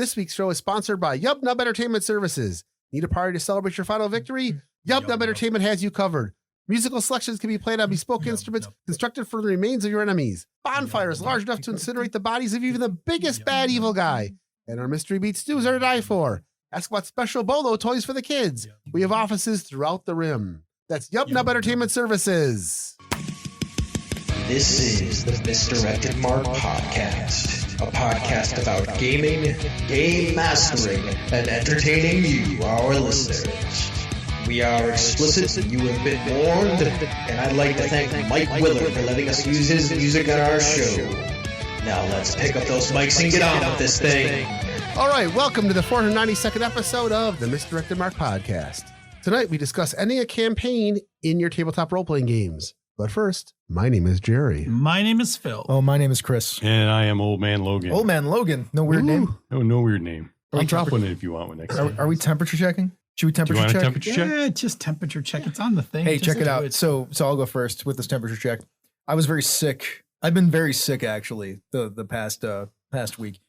This week's show is sponsored by Yub Nub Entertainment Services. Need a party to celebrate your final victory? Yub Nub Entertainment has you covered. Musical selections can be played on bespoke instruments constructed from the remains of your enemies. Bonfires large enough to incinerate the bodies of even the biggest bad evil guy. And our mystery beat stews are to die for. Ask about special Bolo toys for the kids. We have offices throughout the rim. That's Yub Nub Entertainment Services. This is the Misdirected Mark Podcast, a podcast about gaming, game mastering, and entertaining you, our listeners. We are explicit, you have been warned, and I'd like to thank Mike Willard for letting us use his music on our show. Now let's pick up those mics and get on with this thing. All right, welcome to the 492nd episode of the Misdirected Mark Podcast. Tonight we discuss ending a campaign in your tabletop role-playing games. But first, my name is Jerry. My name is Phil. Oh, my name is Chris. And I am Old Man Logan. Old Man Logan. No weird name? No weird name. I'll drop one in if you want one next time. Are we temperature checking? Should we temperature check? Temperature check? Yeah, just temperature check. It's on the thing. Hey, Just check it do out. So I'll go first with this temperature check. I was very sick. I've been very sick, actually, the past week.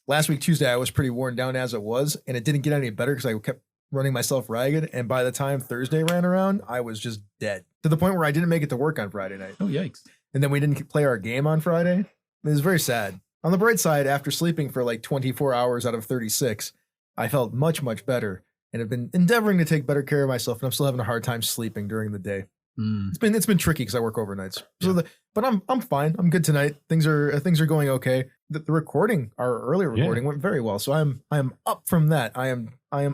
Last week, Tuesday, I was pretty worn down as it was, and it didn't get any better because I kept running myself ragged. And by the time Thursday ran around, I was just dead to the point where I didn't make it to work on Friday night. Oh, yikes. And then we didn't play our game on Friday. It was very sad. On the bright side, after sleeping for like 24 hours out of 36, I felt much, much better and have been endeavoring to take better care of myself. And I'm still having a hard time sleeping during the day. It's been tricky because I work overnights. So but I'm fine. I'm good tonight. Things are going okay. The recording, our earlier recording, went very well. So I am up from that. I am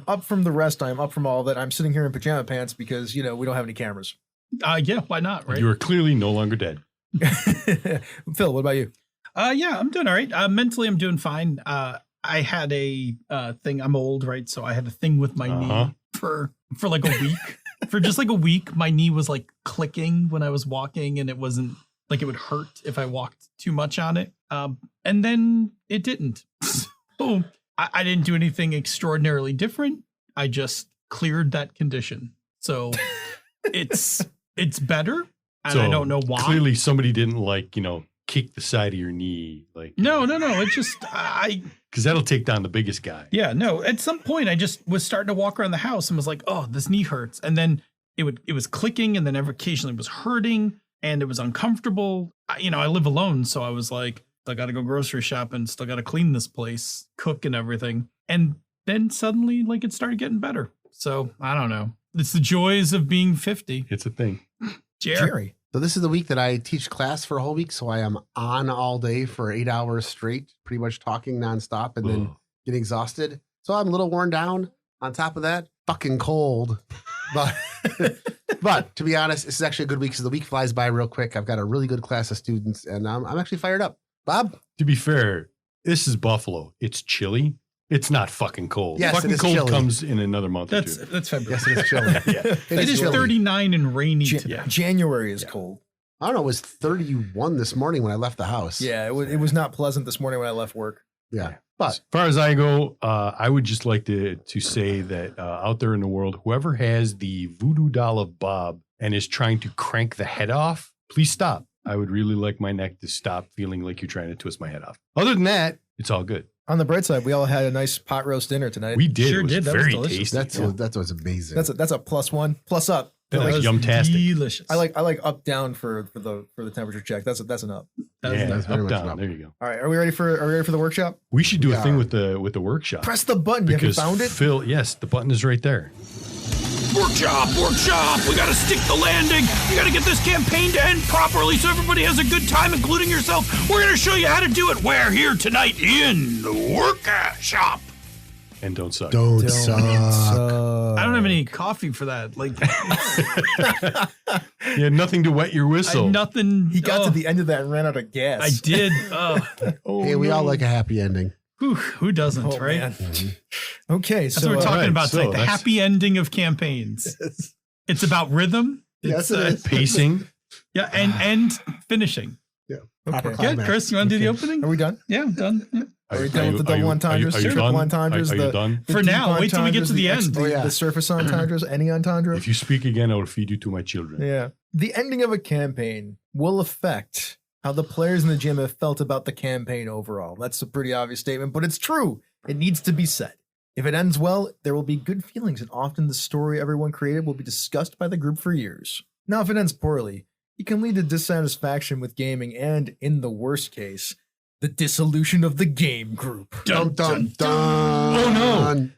up from the rest. I am up from all that. I'm sitting here in pajama pants because we don't have any cameras. Yeah, why not? Right. You are clearly no longer dead. Phil, what about you? Yeah, I'm doing all right. Mentally, I'm doing fine. I had a thing. I'm old, right? So I had a thing with my knee for like a week. For just like a week, my knee was like clicking when I was walking, and it wasn't like it would hurt if I walked too much on it. And then it didn't. So I didn't do anything extraordinarily different. I just cleared that condition. So it's better. And I don't know why. Clearly somebody didn't kick the side of your knee. No. It's just because that'll take down the biggest guy. Yeah, no. At some point, I just was starting to walk around the house and was like, "Oh, this knee hurts," and then it was clicking, and then occasionally it was hurting, and it was uncomfortable. I live alone, so I was like, I got to go grocery shopping, still got to clean this place, cook, and everything, and then suddenly, it started getting better. So I don't know. It's the joys of being 50. It's a thing. Jerry. So this is the week that I teach class for a whole week. So I am on all day for 8 hours straight, pretty much talking nonstop and then getting exhausted. So I'm a little worn down. On top of that, fucking cold. But to be honest, this is actually a good week. So the week flies by real quick. I've got a really good class of students and I'm actually fired up. Bob? To be fair, this is Buffalo. It's chilly. It's not fucking cold. Yes, fucking it is cold chilly. Comes in another month or two. That's February. Yes, it is chilly. It is chilly. 39 and rainy today. January is cold. I don't know. It was 31 this morning when I left the house. Yeah, it was not pleasant this morning when I left work. Yeah. But as far as I go, I would just like to say that out there in the world, whoever has the voodoo doll of Bob and is trying to crank the head off, please stop. I would really like my neck to stop feeling like you're trying to twist my head off. Other than that, it's all good. On the bright side, we all had a nice pot roast dinner tonight. We did. Sure it was did. That was very delicious. tasty. that's what's amazing. That's a plus one, plus up. That was was yum-tastic. delicious. I like up down for the temperature check. That's an up. that's very up, much down. an up. There you go. All right, are we ready for the workshop? We should do a thing are. with the workshop. Press the button. Have you Because found it? Phil, yes, the button is right there. Workshop! We gotta stick the landing! You gotta get this campaign to end properly so everybody has a good time, including yourself. We're gonna show you how to do it. We're here tonight in the workshop. And don't suck. Don't suck. I don't have any coffee for that. You had nothing to wet your whistle. Nothing. He got to the end of that and ran out of gas. I did. Hey, we all like a happy ending. Who doesn't, Oh, right? man. Okay, That's so what we're talking right, about so tonight. The that's- happy ending of campaigns. It's about rhythm. Yes, It's, it is. Pacing. Yeah, and finishing. Proper Okay. Good, climax. Chris, you want to do the opening? Are we done? Yeah, I'm done. Yeah. Are we done with the double entendres, Are you triple done? entendres, Are you done? the For deep now, wait till we get to the end. Oh, yeah. The surface entendres, any entendre? If you speak again, I will feed you to my children. Yeah. The ending of a campaign will affect how the players in the gym have felt about the campaign overall. That's a pretty obvious statement, but it's true. It needs to be said. If it ends well, there will be good feelings, and often the story everyone created will be discussed by the group for years. Now, if it ends poorly, it can lead to dissatisfaction with gaming and, in the worst case, the dissolution of the game group. Dun, dun, dun. Oh, no.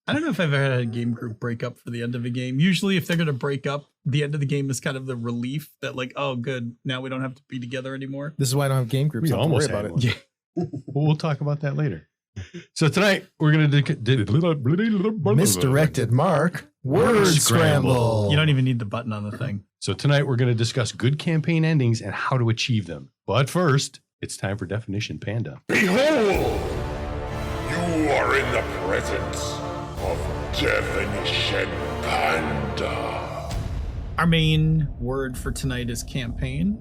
I don't know if I've ever had a game group break up for the end of a game. Usually if they're going to break up, the end of the game is kind of the relief that like, oh, good, now we don't have to be together anymore. This is why I don't have game groups. We I don't have almost to worry had about it. one. We'll talk about that later. So tonight we're going to Misdirected Mark. Word scramble. You don't even need the button on the thing. So tonight we're going to discuss good campaign endings and how to achieve them. But first, it's time for Definition Panda. Behold, you are in the presence of Definition Panda. Our main word for tonight is campaign,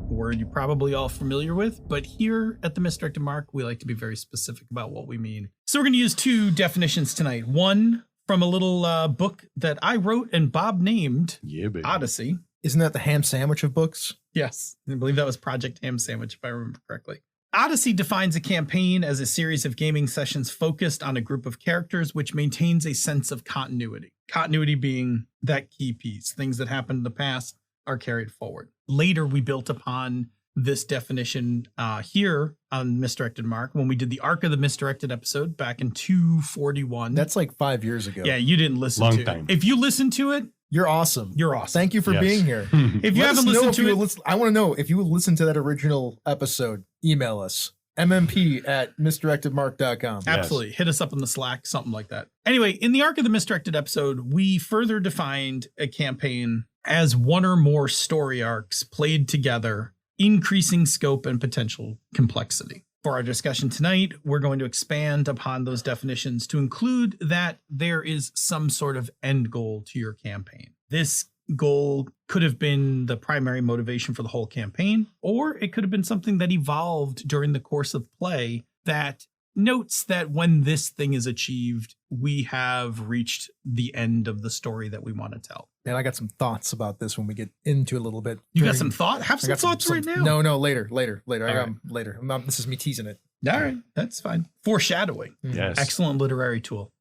a word you're probably all familiar with, but here at the Misdirected Mark, we like to be very specific about what we mean. So we're going to use two definitions tonight. One from a little book that I wrote and Bob named Yeah, baby. Odyssey. Isn't that the ham sandwich of books? Yes, I believe that was Project Ham Sandwich, if I remember correctly. Odyssey defines a campaign as a series of gaming sessions focused on a group of characters which maintains a sense of continuity. Continuity being that key piece. Things that happened in the past are carried forward. Later, we built upon this definition here on Misdirected Mark when we did the Arc of the Misdirected episode back in 241. That's like 5 years ago. Yeah, you didn't listen Long to time. it. If you listen to it, You're awesome. you're awesome. Thank you for Yes. being here. If you Let us haven't know listened if to you it, will listen- I want to know if you would listen to that original episode. Email us. MMP@misdirectedmark.com. absolutely. Hit us up in the Slack, something like that. Anyway, in the Arc of the Misdirected episode, we further defined a campaign as one or more story arcs played together, increasing scope and potential complexity. For our discussion tonight, we're going to expand upon those definitions to include that there is some sort of end goal to your campaign. This goal could have been the primary motivation for the whole campaign, or it could have been something that evolved during the course of play that notes that when this thing is achieved, we have reached the end of the story that we want to tell. And I got some thoughts about this when we get into a little bit. You got some thought? Have some thoughts right now. No, later. I got right. 'em later. This is me teasing it. All right, that's fine. Foreshadowing. Yes. Excellent literary tool.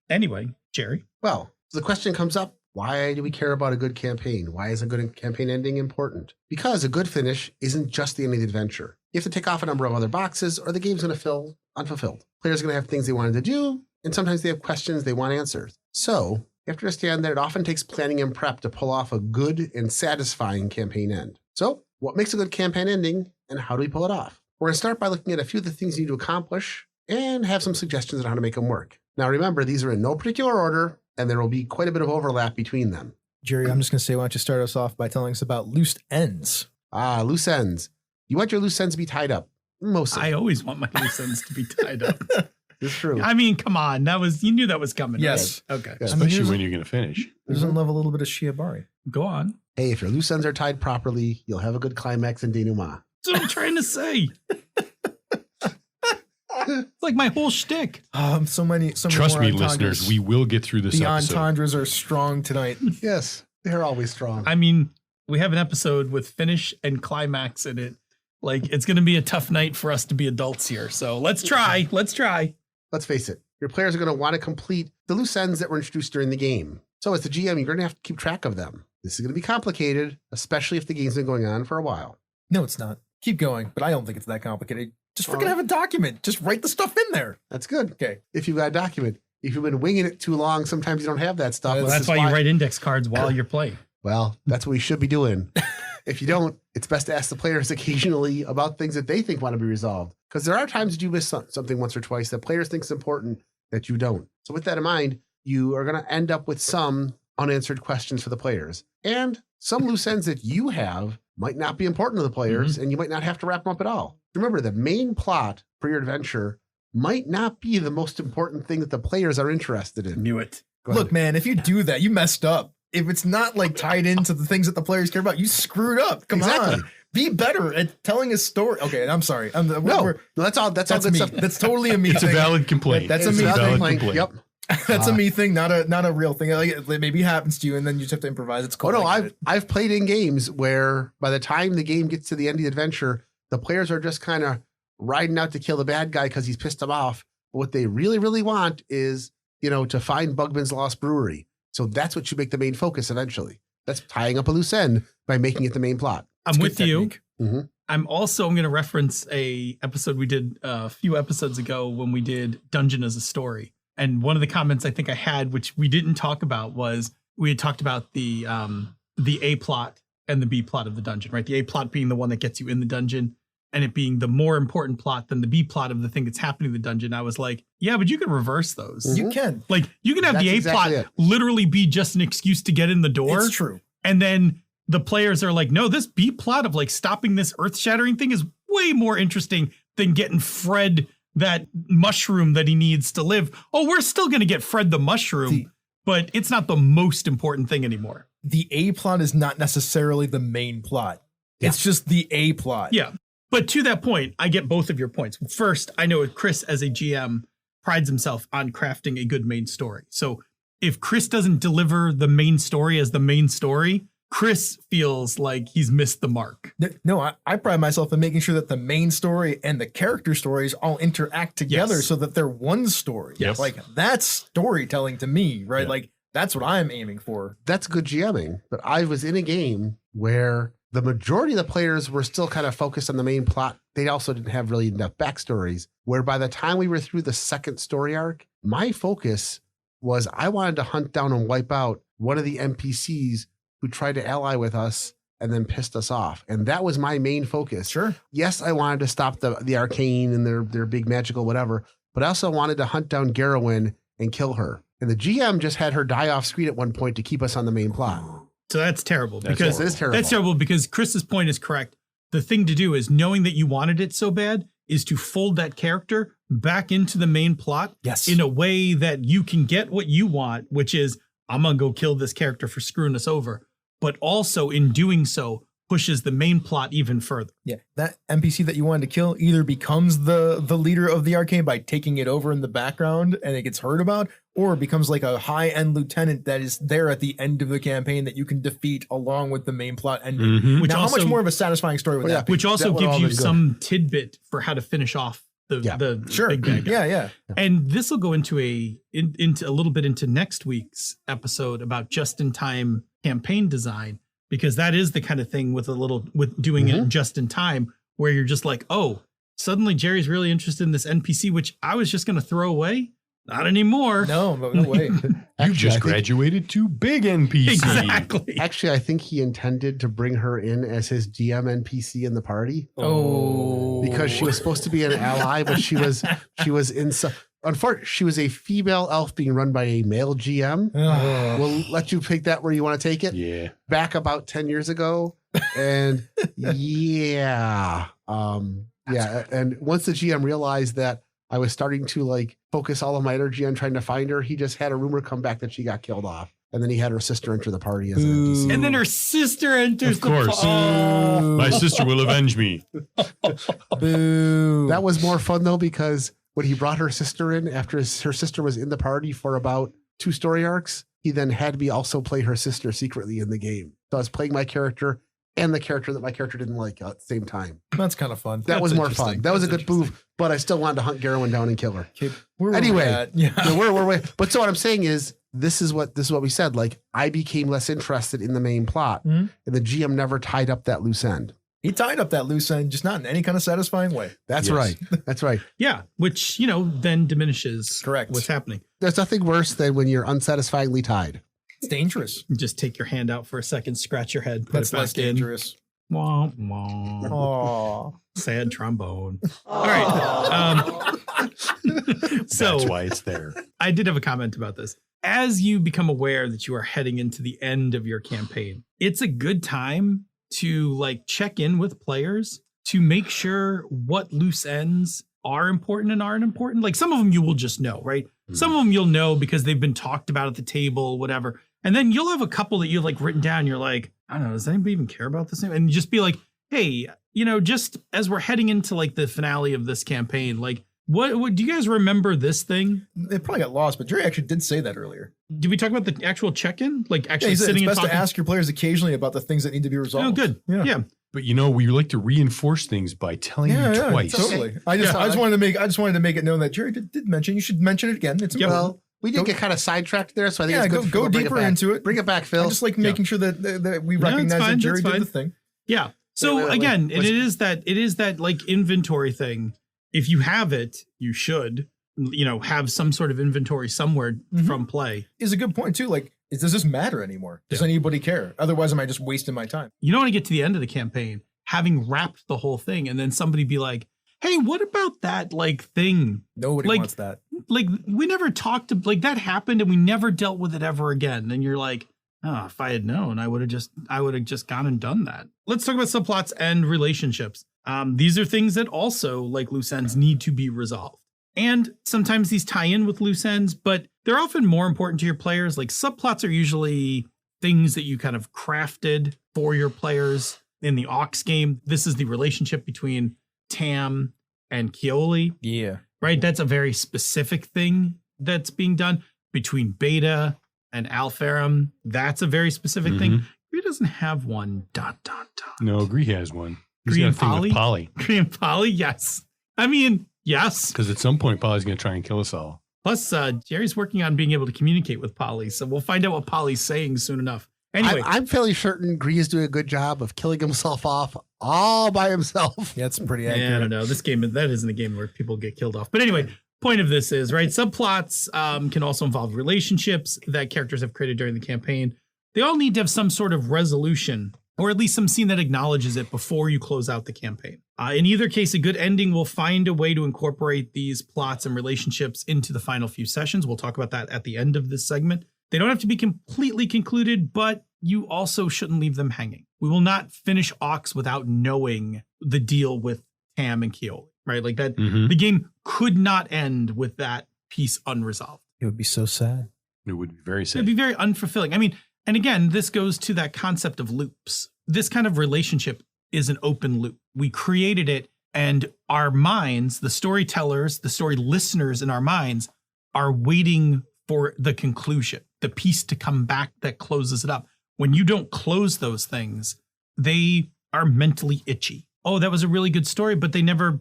Anyway, Jerry. Well, the question comes up, why do we care about a good campaign? Why is a good campaign ending important? Because a good finish isn't just the end of the adventure. You have to take off a number of other boxes or the game's going to feel unfulfilled. Players are going to have things they wanted to do, and sometimes they have questions they want answers. So you have to understand that it often takes planning and prep to pull off a good and satisfying campaign end. So what makes a good campaign ending, and how do we pull it off? We're going to start by looking at a few of the things you need to accomplish and have some suggestions on how to make them work. Now remember, these are in no particular order, and there will be quite a bit of overlap between them. Jerry, I'm just going to say, why don't you start us off by telling us about loose ends? Loose ends. You want your loose ends to be tied up. Mostly. I always want my loose ends to be tied up. It's true. I mean, come on. You knew that was coming. Yes. Right? Okay. Yeah. Especially here's- when you're going to finish. Doesn't love a little bit of Shiabari. Go on. Hey, if your loose ends are tied properly, you'll have a good climax and denouement. That's what I'm trying to say. It's like my whole shtick. So many Trust more me, entendres. listeners, we will get through this The episode. entendres are strong tonight. Yes, they're always strong. I mean, we have an episode with finish and climax in it. Like, it's going to be a tough night for us to be adults here. So let's try. Let's Let's face it, your players are going to want to complete the loose ends that were introduced during the game. So as the GM, you're going to have to keep track of them. This is going to be complicated, especially if the game's been going on for a while. No, it's not. Keep going, but I don't think it's that complicated. Just freaking Well- have a document. Just write the stuff in there. That's good. Okay. If you've got a document, if you've been winging it too long, sometimes you don't have that stuff. Well, This That's is why you write index cards while you're playing. Well, that's what we should be doing. If you don't, it's best to ask the players occasionally about things that they think want to be resolved. Because there are times that you miss something once or twice that players think is important that you don't. So with that in mind, you are going to end up with some unanswered questions for the players. And some loose ends that you have might not be important to the players, and you might not have to wrap them up at all. Remember, the main plot for your adventure might not be the most important thing that the players are interested in. Knew it. Go ahead. Look, man, if you do that, you messed up. If it's not like tied into the things that the players care about, you screwed up. Come Exactly. on. Be better at telling a story. Okay, I'm sorry. No, that's all good me. stuff. That's totally a me It's a thing. valid complaint. That's It's a me valid thing. complaint. Yep. That's a me thing, not a real thing. Like, maybe it happens to you, and then you just have to improvise. It's cool. Oh no, I get it. I've played in games where by the time the game gets to the end of the adventure, the players are just kind of riding out to kill the bad guy because he's pissed them off. What they really, really want is, to find Bugman's Lost Brewery. So that's what should make the main focus eventually. That's tying up a loose end by making it the main plot. I'm with you. Mm-hmm. I'm going to reference a episode we did a few episodes ago when we did Dungeon as a Story. And one of the comments I think I had, which we didn't talk about, was we had talked about the A plot and the B plot of the dungeon, right? The A plot being the one that gets you in the dungeon, and it being the more important plot than the B plot of the thing that's happening in the dungeon. I was like, yeah, but you can reverse those. Mm-hmm. You can. Like, you can have That's the A exactly plot it. literally be just an excuse to get in the door. It's true. And then the players are like, no, this B plot of like stopping this earth shattering thing is way more interesting than getting Fred that mushroom that he needs to live. Oh, we're still going to get Fred the mushroom, but it's not the most important thing anymore. The A plot is not necessarily the main plot. Yeah. It's just the A plot. Yeah. But to that point, I get both of your points. First, I know Chris as a GM prides himself on crafting a good main story. So if Chris doesn't deliver the main story as the main story, Chris feels like he's missed the mark. No, I pride myself in making sure that the main story and the character stories all interact together Yes. so that they're one story. Yes. Like, that's storytelling to me, right? Yeah. Like, that's what I'm aiming for. That's good GMing. But I was in a game where the majority of the players were still kind of focused on the main plot. They also didn't have really enough backstories, where by the time we were through the second story arc, my focus was I wanted to hunt down and wipe out one of the NPCs who tried to ally with us and then pissed us off. And that was my main focus. Sure. Yes, I wanted to stop the arcane and their big magical whatever, but I also wanted to hunt down Garowyn and kill her. And the GM just had her die off screen at one point to keep us on the main plot. So that's terrible. That's because It is terrible. That's terrible because Chris's point is correct. The thing to do is, knowing that you wanted it so bad, is to fold that character back into the main plot Yes. in a way that you can get what you want, which is, I'm going to go kill this character for screwing us over. But also in doing so, pushes the main plot even further. Yeah, that NPC that you wanted to kill either becomes the leader of the arcane by taking it over in the background and it gets heard about, or becomes like a high-end lieutenant that is there at the end of the campaign that you can defeat along with the main plot ending. Mhm. Which Now, how also, much more of a satisfying story would Well, that be? which also That would gives all you been good. some tidbit for how to finish off the Sure. big bad guy. Yeah. And this will go into into a little bit into next week's episode about just-in-time campaign design, because that is the kind of thing with doing it just in time, where you're just like, oh, suddenly Jerry's really interested in this NPC, which I was just going to throw away. Not anymore. No way. You just I think- graduated to big NPC. Exactly. Actually, I think he intended to bring her in as his GM NPC in the party Oh. because she was supposed to be an ally, but she was in some. Unfortunately, she was a female elf being run by a male GM. We'll let you pick that where you want to take it. Yeah. Back about 10 years ago. And yeah. And once the GM realized that I was starting to like focus all of my energy on trying to find her, he just had a rumor come back that she got killed off. And then he had her sister enter the party as an NPC. And then her sister enters Of course. My sister will avenge me. Boo. That was more fun though, because when he brought her sister in after her sister was in the party for about 2 story arcs, he then had me also play her sister secretly in the game. So I was playing my character and the character that my character didn't like at the same time. That's kind of fun. That was That's more interesting. fun. That was a That's good move, but I still wanted to hunt Garowyn down and kill her. Okay, where were we Anyway, at? Yeah. Yeah, we're way. But so what I'm saying is this is what we said. Like, I became less interested in the main plot, Mhm. and the GM never tied up that loose end. He tied up that loose end, just not in any kind of satisfying way. That's Yes. right. That's right. Yeah, which, then diminishes Correct. what's happening. There's nothing worse than when you're unsatisfyingly tied. It's dangerous. You just take your hand out for a second, scratch your head, put That's it back less in. dangerous. Wah, wah. Oh. Sad trombone. All right. So That's why it's there. I did have a comment about this. As you become aware that you are heading into the end of your campaign, it's a good time to like check in with players to make sure what loose ends are important and aren't important. Like some of them you will just know, right? Some of them you'll know because they've been talked about at the table, whatever. And then you'll have a couple that you've like written down. You're like, I don't know, does anybody even care about this name? And just be like, hey, just as we're heading into like the finale of this campaign, like what do you guys remember this thing? It probably got lost, but Jerry actually did say that earlier. Did we talk about the actual check-in? Like Yeah, actually he said sitting it's and best talking? to ask your players occasionally about the things that need to be resolved. Oh, good. Yeah. But we like to reinforce things by telling you twice. Totally. I just wanted to make it known that Jerry did mention. You should mention it again. It's important. Well, we did get kind of sidetracked there, so I think it's good. Go deeper into it. Bring it back, Phil. I just like making sure that we recognize that Jerry did the thing. Yeah. So again, it is that like inventory thing. If you have it, you should, have some sort of inventory somewhere from play. Is a good point too. Like, does this matter anymore? Does anybody care? Otherwise, am I just wasting my time? You don't want to get to the end of the campaign, having wrapped the whole thing, and then somebody be like, hey, what about that thing? Nobody wants that. Like, we never talked to, that happened and we never dealt with it ever again. And you're like, oh, if I had known, I would have just gone and done that. Let's talk about subplots and relationships. These are things that also, like loose ends, need to be resolved. And sometimes these tie in with loose ends, but they're often more important to your players. Like, subplots are usually things that you kind of crafted for your players. In the Aux game, this is the relationship between Tam and Keoli. Yeah. Right? That's a very specific thing that's being done. Between Beta and Alfarum, that's a very specific thing. Gree doesn't have one. ... No, Gree has one. He's Gree got and a thing Polly? with Polly. Gree and Polly, yes. I mean, yes. Because at some point, Polly's going to try and kill us all. Plus, Jerry's working on being able to communicate with Polly, so we'll find out what Polly's saying soon enough. Anyway, I'm fairly certain Gree is doing a good job of killing himself off all by himself. Yeah, it's pretty accurate. I don't know. This game, that isn't a game where people get killed off. But anyway, point of this is, right, subplots can also involve relationships that characters have created during the campaign. They all need to have some sort of resolution, or at least some scene that acknowledges it before you close out the campaign. In either case, a good ending will find a way to incorporate these plots and relationships into the final few sessions. We'll talk about that at the end of this segment. They don't have to be completely concluded, but you also shouldn't leave them hanging. We will not finish Aux without knowing the deal with Tam and Keoli, right? Like that, the game could not end with that piece unresolved. It would be so sad. It would be very sad. It'd be very unfulfilling. I mean, and again, this goes to that concept of loops. This kind of relationship is an open loop. We created it, and our minds, the storytellers, the story listeners in our minds, are waiting for the conclusion, the piece to come back that closes it up. When you don't close those things, they are mentally itchy. Oh, that was a really good story, but they never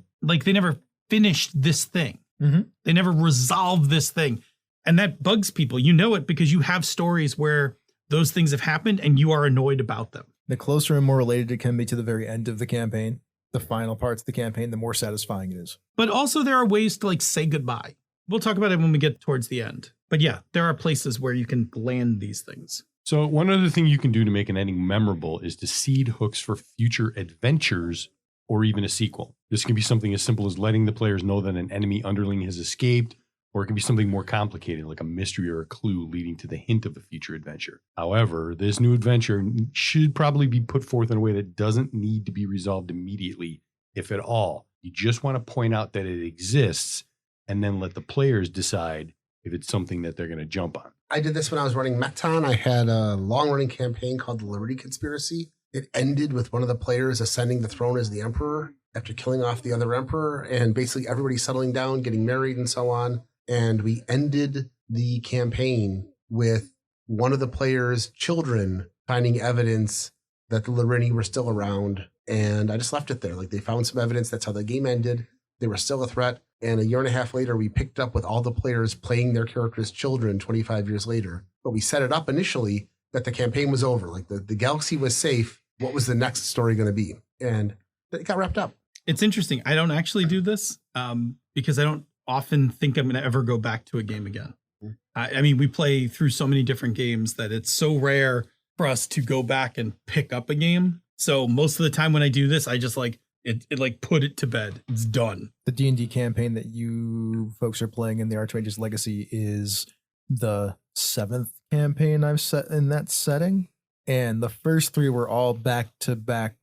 finished this thing. They never resolved this thing. And that bugs people. You know it because you have stories where those things have happened and you are annoyed about them. The closer and more related it can be to the very end of the campaign, the final parts of the campaign, the more satisfying it is. But also there are ways to say goodbye. We'll talk about it when we get towards the end. But yeah, there are places where you can land these things. So one other thing you can do to make an ending memorable is to seed hooks for future adventures or even a sequel. This can be something as simple as letting the players know that an enemy underling has escaped, or it can be something more complicated like a mystery or a clue leading to the hint of a future adventure. However, this new adventure should probably be put forth in a way that doesn't need to be resolved immediately, if at all. You just want to point out that it exists and then let the players decide if it's something that they're going to jump on. I did this when I was running Meton. I had a long-running campaign called the Liberty Conspiracy. It ended with one of the players ascending the throne as the emperor after killing off the other emperor, and basically everybody settling down, getting married, and so on. And we ended the campaign with one of the players' children finding evidence that the Larini were still around. And I just left it there. Like, they found some evidence. That's how the game ended. They were still a threat. And a year and a half later, we picked up with all the players playing their characters' children 25 years later. But we set it up initially that the campaign was over. Like, the galaxy was safe. What was the next story going to be? And it got wrapped up. It's interesting. I don't actually do this because I don't often think I'm going to ever go back to a game again. I mean, we play through so many different games that it's so rare for us to go back and pick up a game. So most of the time when I do this, I just it put it to bed. It's done. The D&D campaign that you folks are playing in the Archmage's Legacy is the 7th campaign I've set in that setting. And the first 3 were all back-to-back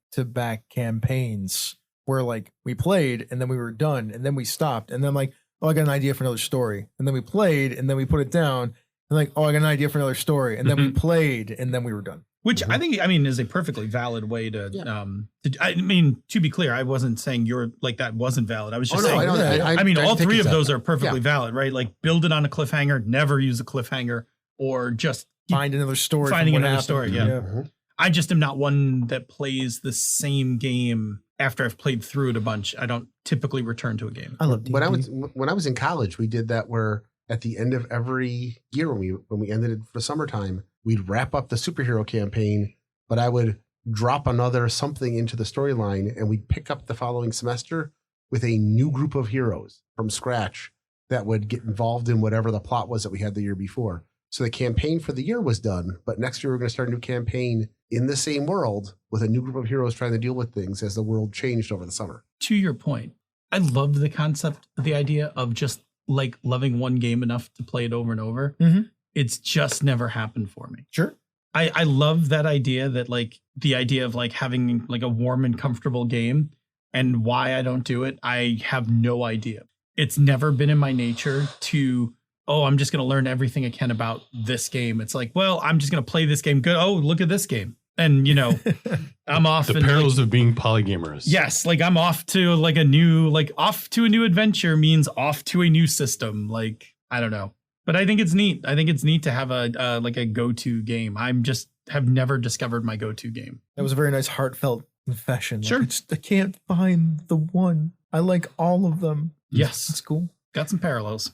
campaigns where we played and then we were done and then we stopped and then oh, I got an idea for another story. And then we played and then we put it down and oh, I got an idea for another story. And then we played and then we were done. Which I think, is a perfectly valid way to, to be clear, I wasn't saying that wasn't valid. I was just saying, all 3 of those are perfectly valid, right? Like, build it on a cliffhanger, never use a cliffhanger, or just find another story. Finding another story. Yeah. I just am not one that plays the same game after I've played through it a bunch. I don't typically return to a game. I love D&D. When I was in college, we did that where at the end of every year when we ended it for summertime, we'd wrap up the superhero campaign, but I would drop another something into the storyline and we'd pick up the following semester with a new group of heroes from scratch that would get involved in whatever the plot was that we had the year before. So the campaign for the year was done, but next year we're going to start a new campaign in the same world with a new group of heroes trying to deal with things as the world changed over the summer. To your point, I loved the concept, the idea of just like loving one game enough to play it over and over. Mm-hmm. It's just never happened for me. Sure. I love that idea, that like the idea of like having like a warm and comfortable game, and why I don't do it, I have no idea. It's never been in my nature to, oh, I'm just going to learn everything I can about this game. It's like, well, I'm just going to play this game. Good. Oh, look at this game. And, you know, I'm off. The perils of being polygamers. Yes. Like I'm off to like off to a new adventure means off to a new system. Like, I don't know. But I think it's neat. I think it's neat to have a like a go-to game. Have never discovered my go-to game. That was a very nice heartfelt confession. Sure. Like, I can't find the one. I like all of them. Yes. It's cool. Got some parallels.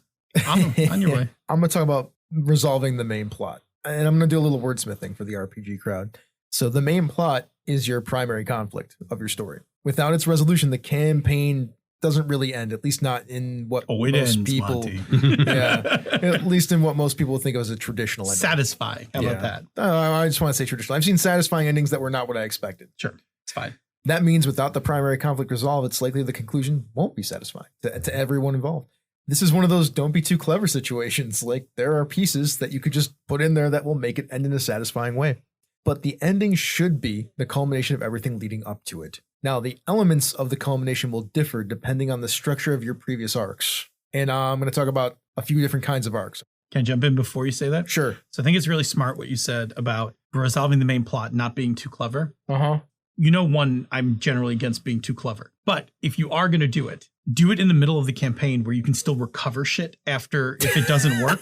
On your way. I'm going to talk about resolving the main plot. And I'm going to do a little wordsmithing for the RPG crowd. So the main plot is your primary conflict of your story. Without its resolution, the campaign doesn't really end, at least not in what it most ends, people, Monty. yeah, at least in what most people think of as a traditional ending. Satisfying. How about that? I just want to say traditional. I've seen satisfying endings that were not what I expected. Sure. It's fine. That means without the primary conflict resolved, it's likely the conclusion won't be satisfying to everyone involved. This is one of those don't be too clever situations. Like there are pieces that you could just put in there that will make it end in a satisfying way. But the ending should be the culmination of everything leading up to it. Now, the elements of the culmination will differ depending on the structure of your previous arcs. And I'm going to talk about a few different kinds of arcs. Can I jump in before you say that? Sure. So I think it's really smart what you said about resolving the main plot, not being too clever. Uh-huh. You know, one, I'm generally against being too clever. But if you are going to do it in the middle of the campaign where you can still recover shit after if it doesn't work.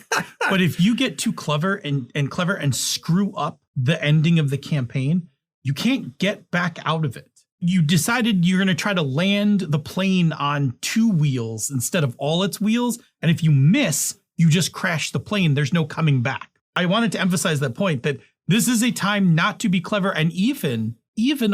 But if you get too clever and screw up the ending of the campaign, you can't get back out of it. You decided you're going to try to land the plane on 2 wheels instead of all its wheels. And if you miss, you just crash the plane. There's no coming back. I wanted to emphasize that point, that this is a time not to be clever. And even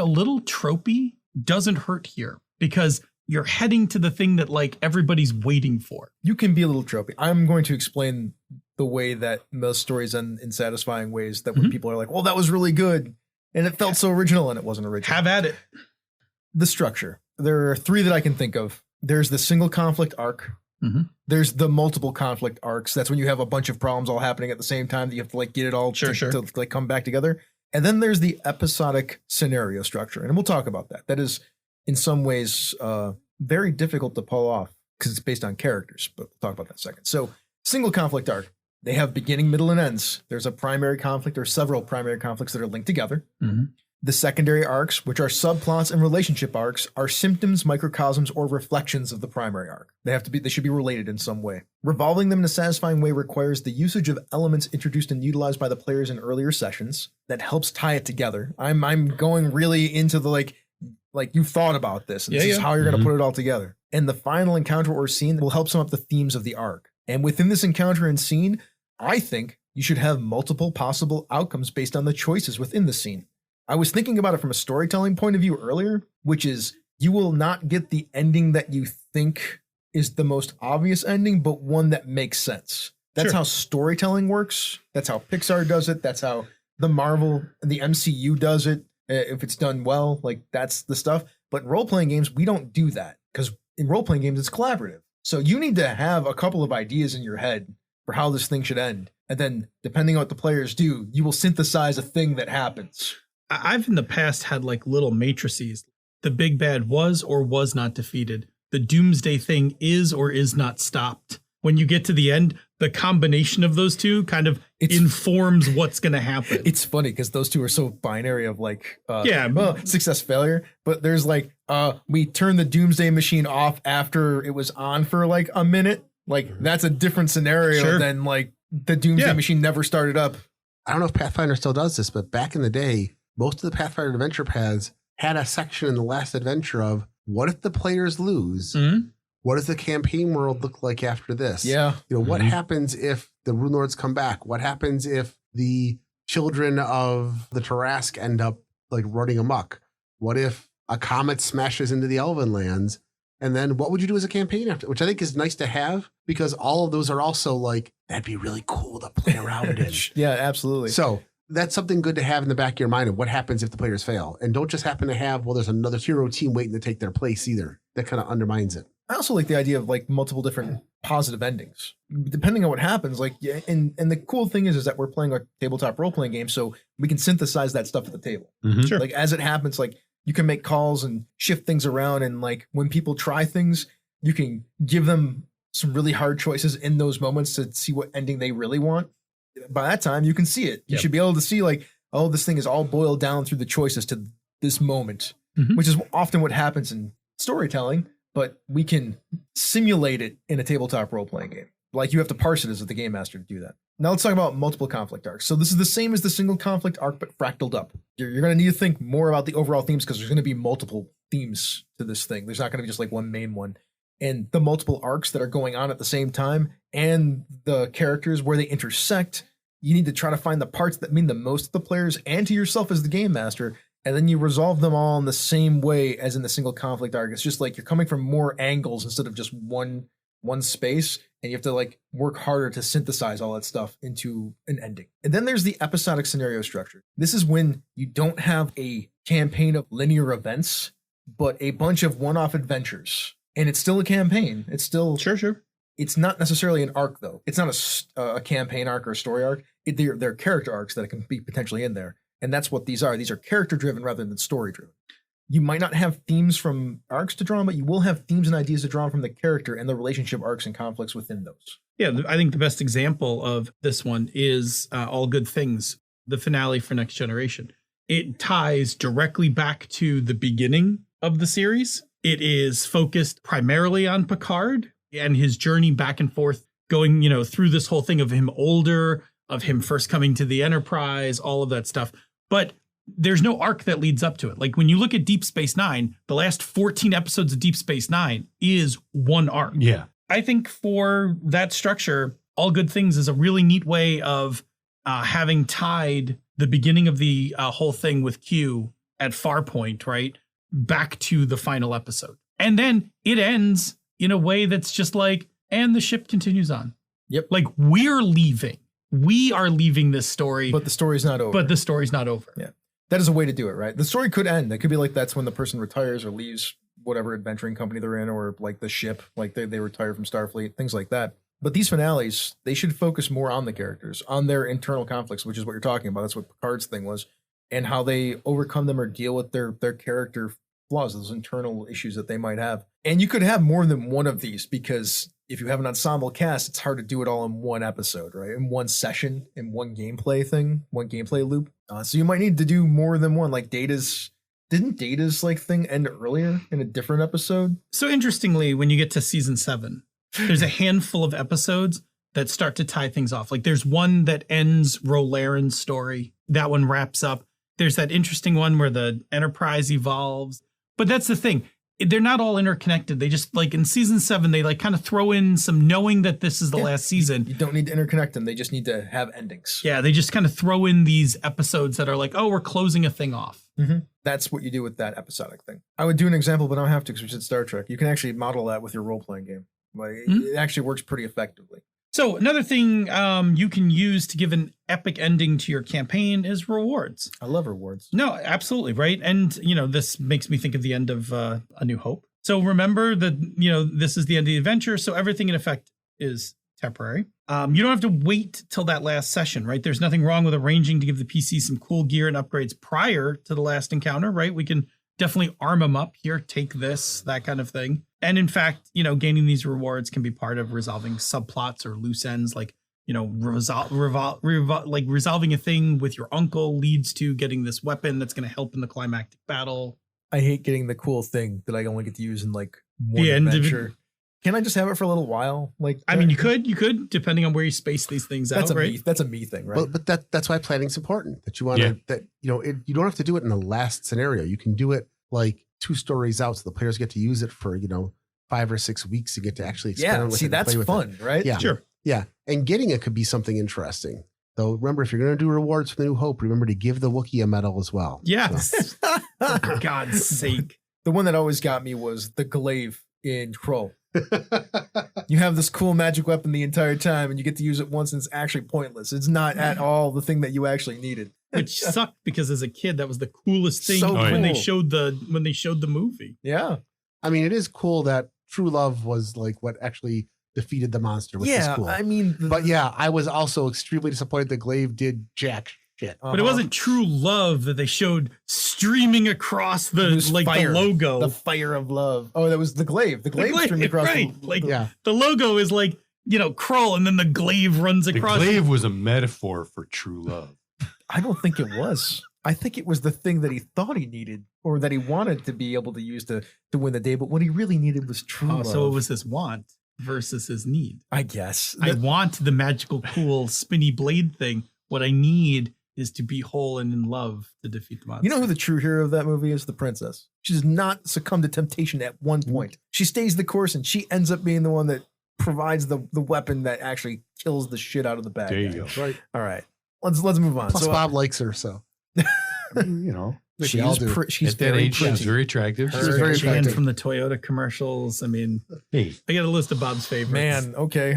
a little tropey doesn't hurt here, because you're heading to the thing that like everybody's waiting for. You can be a little tropey. I'm going to explain the way that most stories end in satisfying ways, that when people are like, well, that was really good. And it felt so original, and it wasn't original. Have at it. The structure. There are 3 that I can think of. There's the single conflict arc. Mm-hmm. There's the multiple conflict arcs. That's when you have a bunch of problems all happening at the same time that you have to like get it all to like come back together. And then there's the episodic scenario structure. And we'll talk about that. That is in some ways very difficult to pull off because it's based on characters, but we'll talk about that in a second. So single conflict arc. They have beginning, middle, and ends. There's a primary conflict or several primary conflicts that are linked together. Mm-hmm. The secondary arcs, which are subplots and relationship arcs, are symptoms, microcosms, or reflections of the primary arc. They should be related in some way. Revolving them in a satisfying way requires the usage of elements introduced and utilized by the players in earlier sessions that helps tie it together. I'm going really into the like you've thought about this, and this is how you're going to put it all together. And the final encounter or scene will help sum up the themes of the arc. And within this encounter and scene, I think you should have multiple possible outcomes based on the choices within the scene. I was thinking about it from a storytelling point of view earlier, which is you will not get the ending that you think is the most obvious ending, but one that makes sense. That's how storytelling works. That's how Pixar does it. That's how the MCU does it. If it's done well, like that's the stuff. But in role-playing games, we don't do that, because in role-playing games, it's collaborative. So you need to have a couple of ideas in your head for how this thing should end. And then depending on what the players do, you will synthesize a thing that happens. I've in the past had like little matrices. The big bad was or was not defeated. The doomsday thing is or is not stopped. When you get to the end, the combination of those two kind of informs what's going to happen. It's funny because those two are so binary of like, success, failure. But there's like, we turn the doomsday machine off after it was on for like a minute. Like that's a different scenario than like the doomsday machine never started up. I don't know if Pathfinder still does this, but back in the day, most of the Pathfinder adventure paths had a section in the last adventure of what if the players lose? Mhm. What does the campaign world look like after this? Yeah. What happens if the Rune Lords come back? What happens if the children of the Tarask end up like running amok? What if a comet smashes into the Elven lands? And then what would you do as a campaign after? Which I think is nice to have because all of those are also like, that'd be really cool to play around in. Yeah, absolutely. So that's something good to have in the back of your mind of what happens if the players fail. And don't just happen to have, well, there's another hero team waiting to take their place either. That kind of undermines it. I also like the idea of like multiple different positive endings, depending on what happens. Like, yeah, and the cool thing is that we're playing a tabletop role playing game, so we can synthesize that stuff at the table. Mhm. Like as it happens, like you can make calls and shift things around, and like when people try things, you can give them some really hard choices in those moments to see what ending they really want. By that time, you can see it. You should be able to see like, oh, this thing is all boiled down through the choices to this moment, which is often what happens in storytelling. But we can simulate it in a tabletop role-playing game. Like you have to parse it as the game master to do that. Now let's talk about multiple conflict arcs. So this is the same as the single conflict arc, but fractaled up. You're going to need to think more about the overall themes because there's going to be multiple themes to this thing. There's not going to be just like one main one. And the multiple arcs that are going on at the same time and the characters where they intersect, you need to try to find the parts that mean the most to the players and to yourself as the game master. And then you resolve them all in the same way as in the single conflict arc. It's just like you're coming from more angles instead of just one space, and you have to like work harder to synthesize all that stuff into an ending. And then there's the episodic scenario structure. This is when you don't have a campaign of linear events, but a bunch of one-off adventures. And it's still a campaign. It's still Sure. It's not necessarily an arc though. It's not a campaign arc or a story arc. They're character arcs that can be potentially in there. And that's what these are. These are character driven rather than story driven. You might not have themes from arcs to draw, but you will have themes and ideas to draw from the character and the relationship arcs and conflicts within those. Yeah, I think the best example of this one is All Good Things, the finale for Next Generation. It ties directly back to the beginning of the series. It is focused primarily on Picard and his journey back and forth, going, through this whole thing of him older, of him first coming to the Enterprise, all of that stuff. But there's no arc that leads up to it. Like when you look at Deep Space Nine, the last 14 episodes of Deep Space Nine is one arc. Yeah. I think for that structure, All Good Things is a really neat way of having tied the beginning of the whole thing with Q at Farpoint, right, back to the final episode. And then it ends in a way that's just like, and the ship continues on. Yep. Like we're leaving. We are leaving this story. But the story's not over. But the story's not over. Yeah. That is a way to do it, right? The story could end. It could be like that's when the person retires or leaves whatever adventuring company they're in, or like the ship, like they retire from Starfleet, things like that. But these finales, they should focus more on the characters, on their internal conflicts, which is what you're talking about. That's what Picard's thing was, and how they overcome them or deal with their character flaws, those internal issues that they might have. And you could have more than one of these because if you have an ensemble cast, it's hard to do it all in one episode, right? In one session, in one gameplay thing, one gameplay loop. So you might need to do more than one. Like didn't Data's like thing end earlier in a different episode? So interestingly, when you get to season 7, there's a handful of episodes that start to tie things off. Like there's one that ends Rolaren's story. That one wraps up. There's that interesting one where the Enterprise evolves. But that's the thing. They're not all interconnected. They just like in season 7, they like kind of throw in some knowing that this is the last season. You don't need to interconnect them. They just need to have endings. Yeah, they just kind of throw in these episodes that are like, oh, we're closing a thing off. Mm-hmm. That's what you do with that episodic thing. I would do an example, but I don't have to because we said Star Trek. You can actually model that with your role-playing game. Like it actually works pretty effectively. So another thing you can use to give an epic ending to your campaign is rewards. I love rewards. No, absolutely. Right. And, this makes me think of the end of A New Hope. So remember that, this is the end of the adventure. So everything in effect is temporary. You don't have to wait till that last session, right? There's nothing wrong with arranging to give the PC some cool gear and upgrades prior to the last encounter, right? We can definitely arm them up here, take this, that kind of thing. And in fact, gaining these rewards can be part of resolving subplots or loose ends, like, resolving a thing with your uncle leads to getting this weapon that's going to help in the climactic battle. I hate getting the cool thing that I only get to use in like one The end of it. adventure. Can I just have it for a little while? Like, I mean, you could, depending on where you space these things that's out, right? That's a me thing, right? But that's why planning's important. That you want to you don't have to do it in the last scenario. You can do it like 2 stories out, so the players get to use it for 5 or 6 weeks to get to actually experiment with it. See, that's play with fun, it. right? Yeah, Sure. Yeah, and getting it could be something interesting. Though remember, if you're going to do rewards for the New Hope, remember to give the Wookiee a medal as well. Yes. For God's sake. The one that always got me was the glaive in Krull. You have this cool magic weapon the entire time, and you get to use it once, and it's actually pointless. It's not at all the thing that you actually needed. Which sucked because as a kid, that was the coolest thing So when they cool. showed the movie. Yeah. I mean, it is cool that true love was like what actually defeated the monster, which is cool. I mean, But yeah, I was also extremely disappointed that Glaive did jack shit. But it wasn't true love that they showed streaming across It was the fire. logo. The fire of love. Oh, that was the glaive. The glaive streamed across right. the, Like Yeah. the logo is like, Krull, and then the glaive runs The across. glaive was a metaphor for true love. I don't think it was. I think it was the thing that he thought he needed or that he wanted to be able to use to win the day. But what he really needed was true Oh, love. so it was his want versus his need. I guess. I want the magical, cool, spinny blade thing. What I need is to be whole and in love to defeat the monster. You know who the true hero of that movie is? The princess. She does not succumb to temptation at one point. She stays the course, and she ends up being the one that provides the weapon that actually kills the shit out of the bad There you guy. go. Right. All right. Let's move on. Plus, So, Bob likes her, so she all is do. she's At that very age, she was pretty. very attractive. She was very Jan attractive. from the Toyota commercials. I mean, Hey, I got a list of Bob's favorites. Man, okay.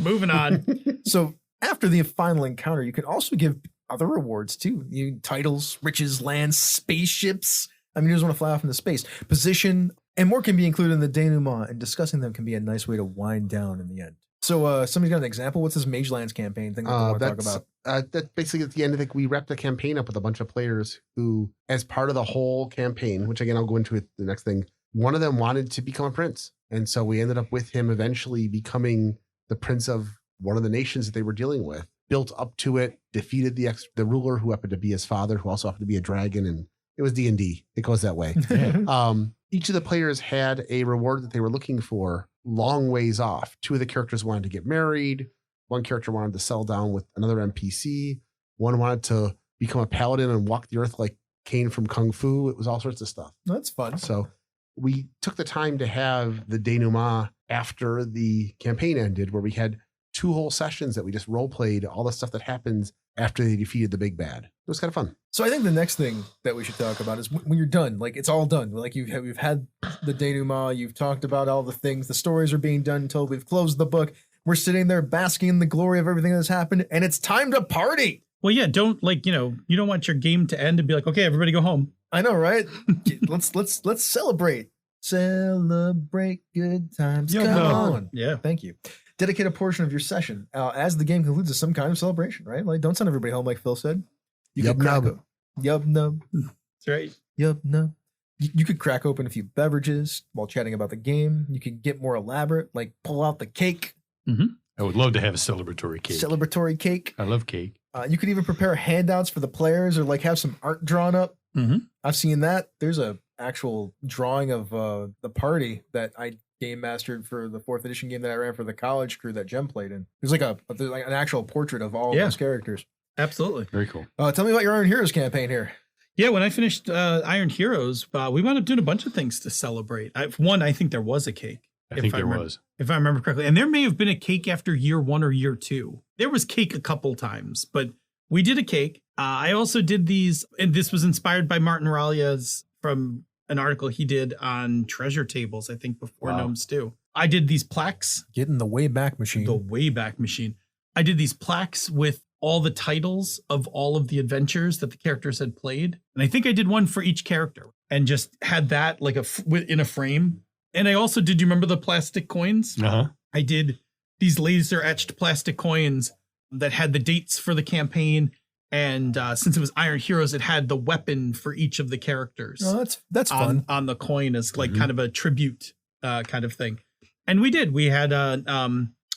Moving on. So after the final encounter, you can also give other rewards too. Titles, riches, lands, spaceships. I mean, you just want to fly off into space. Position, and more can be included in the denouement, and discussing them can be a nice way to wind down in the end. So somebody's got an example. What's this Mage Lands campaign thing that they want to talk about? That basically at the end, I think we wrapped the campaign up with a bunch of players who, as part of the whole campaign, which again I'll go into it the next thing, one of them wanted to become a prince, and so we ended up with him eventually becoming the prince of one of the nations that they were dealing with. Built up to it, defeated the ruler who happened to be his father, who also happened to be a dragon, and it was D&D. It goes that way. Each of the players had a reward that they were looking for long ways off. 2 of the characters wanted to get married. 1 character wanted to settle down with another NPC. 1 wanted to become a paladin and walk the earth like Kane from Kung Fu. It was all sorts of stuff. That's fun. So we took the time to have the denouement after the campaign ended, where we had 2 whole sessions that we just role played all the stuff that happens after they defeated the big bad. It was kind of fun. So I think the next thing that we should talk about is when you're done, like it's all done. Like we've had the denouement, you've talked about all the things, the stories are being done until we've closed the book. We're sitting there basking in the glory of everything that's happened, and it's time to party. Well, yeah, don't you don't want your game to end and be like, okay, everybody go home. I know, right? let's celebrate. Celebrate good times. Yeah, Come no. on. Yeah. Thank you. Dedicate a portion of your session as the game concludes to some kind of celebration, right? Like, don't send everybody home, like Phil said. You Yub could crack nub. Yub nub. That's right. Yub nub. You could crack open a few beverages while chatting about the game. You could get more elaborate, like pull out the cake, I would love to have a celebratory cake. celebratory cake. I love cake. You could even prepare handouts for the players or like have some art drawn up. Mhm. I've seen that. There's a actual drawing of the party that I game mastered for the 4th edition game that I ran for the college crew that Jem played in. There's like an actual portrait of all of Yeah. those characters. Absolutely. Very cool. Tell me about your Iron Heroes campaign here. Yeah, when I finished Iron Heroes, we wound up doing a bunch of things to celebrate. I think there was a cake. I think there was. If I remember correctly. And there may have been a cake after year 1 or year 2. There was cake a couple times, but we did a cake. I also did these, and this was inspired by Martin Ralia's from an article he did on treasure tables, I think before Wow. Gnomes too. I did these plaques, Get in the Wayback Machine. the Wayback Machine. I did these plaques with all the titles of all of the adventures that the characters had played. And I think I did one for each character and just had that like in a frame. And I also did, you remember the plastic coins? Uh-huh. I did these laser etched plastic coins that had the dates for the campaign. And since it was Iron Heroes, it had the weapon for each of the characters Oh, that's fun. on the coin as like kind of a tribute kind of thing. And we did. We had a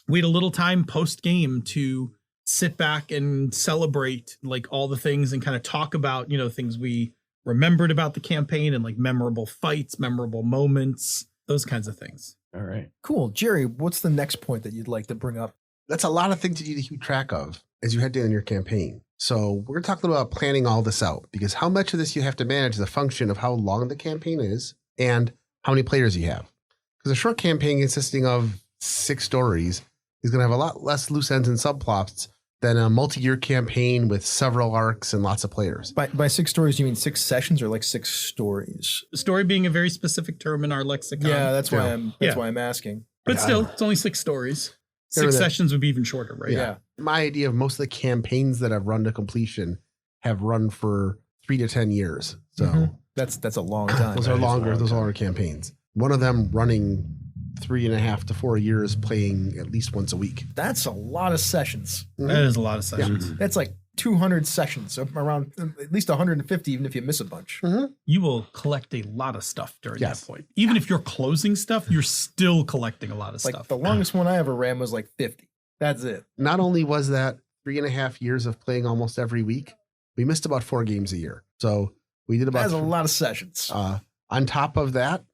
little time post game to sit back and celebrate like all the things and kind of talk about, things we remembered about the campaign and like memorable fights, memorable moments, those kinds of things. All right. Cool. Jerry, what's the next point that you'd like to bring up? That's a lot of things you need to keep track of as you head down your campaign. So we're going to talk a little about planning all this out, because how much of this you have to manage is a function of how long the campaign is and how many players you have. Because a short campaign consisting of 6 stories is going to have a lot less loose ends and subplots than a multi-year campaign with several arcs and lots of players. By 6 stories, you mean 6 sessions or like 6 stories? Story being a very specific term in our lexicon. Yeah, that's why Yeah. I'm asking. But still, it's only 6 stories. There 6 were the- sessions would be even shorter, right? Yeah. My idea of most of the campaigns that I've run to completion have run for 3 to 10 years. So Mhm. That's a long time. those That are is a longer. long Those are time. longer campaigns. One of them running 3.5 to 4 years, playing at least once a week. That's a lot of sessions. That is a lot of sessions. That's like 200 sessions, so around at least 150, even if you miss a bunch. You will collect a lot of stuff during Yes. that point. Even if you're closing stuff, you're still collecting a lot of Like stuff. the longest one I ever ran was like 50. That's it. Not only was that 3.5 years of playing almost every week, we missed about 4 games a year. So we did about That's a lot of sessions. on top of that,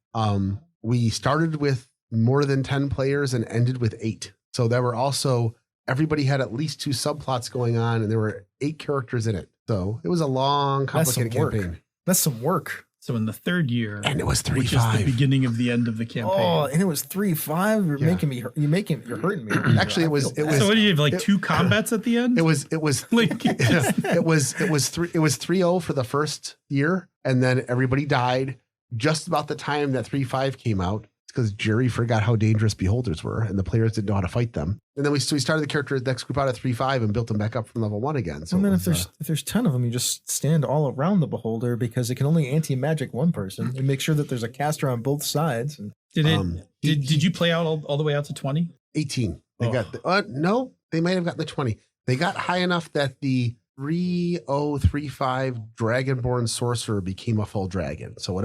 we started with more than 10 players and ended with 8. So there were also, everybody had at least 2 subplots going on, and there were 8 characters in it. So it was a long, That's some complicated work. campaign. That's some work. So in the 3rd year, And it was which is the 3-5. beginning of the end of the campaign. Oh, and it was 3-5. You're Yeah. making me. You're hurting me. Actually, it was- I feel it bad. So what did you have, like it- 2 combats at the end? It was Like- it was 3-0 for the first year, and then everybody died just about the time that 3-5 came out. It's because Jerry forgot how dangerous beholders were, and the players didn't know how to fight them. And then we started the character next group out at 3-5 and built them back up from level 1 again. So And then it if was, there's 10 of them, you just stand all around the beholder because it can only anti-magic one person. And make sure that there's a caster on both sides. And Did it? he- Did you play out all the way out to 20? 18. They Oh. got no, they might have gotten the 20. They got high enough that the 3035 Dragonborn sorcerer became a full dragon. So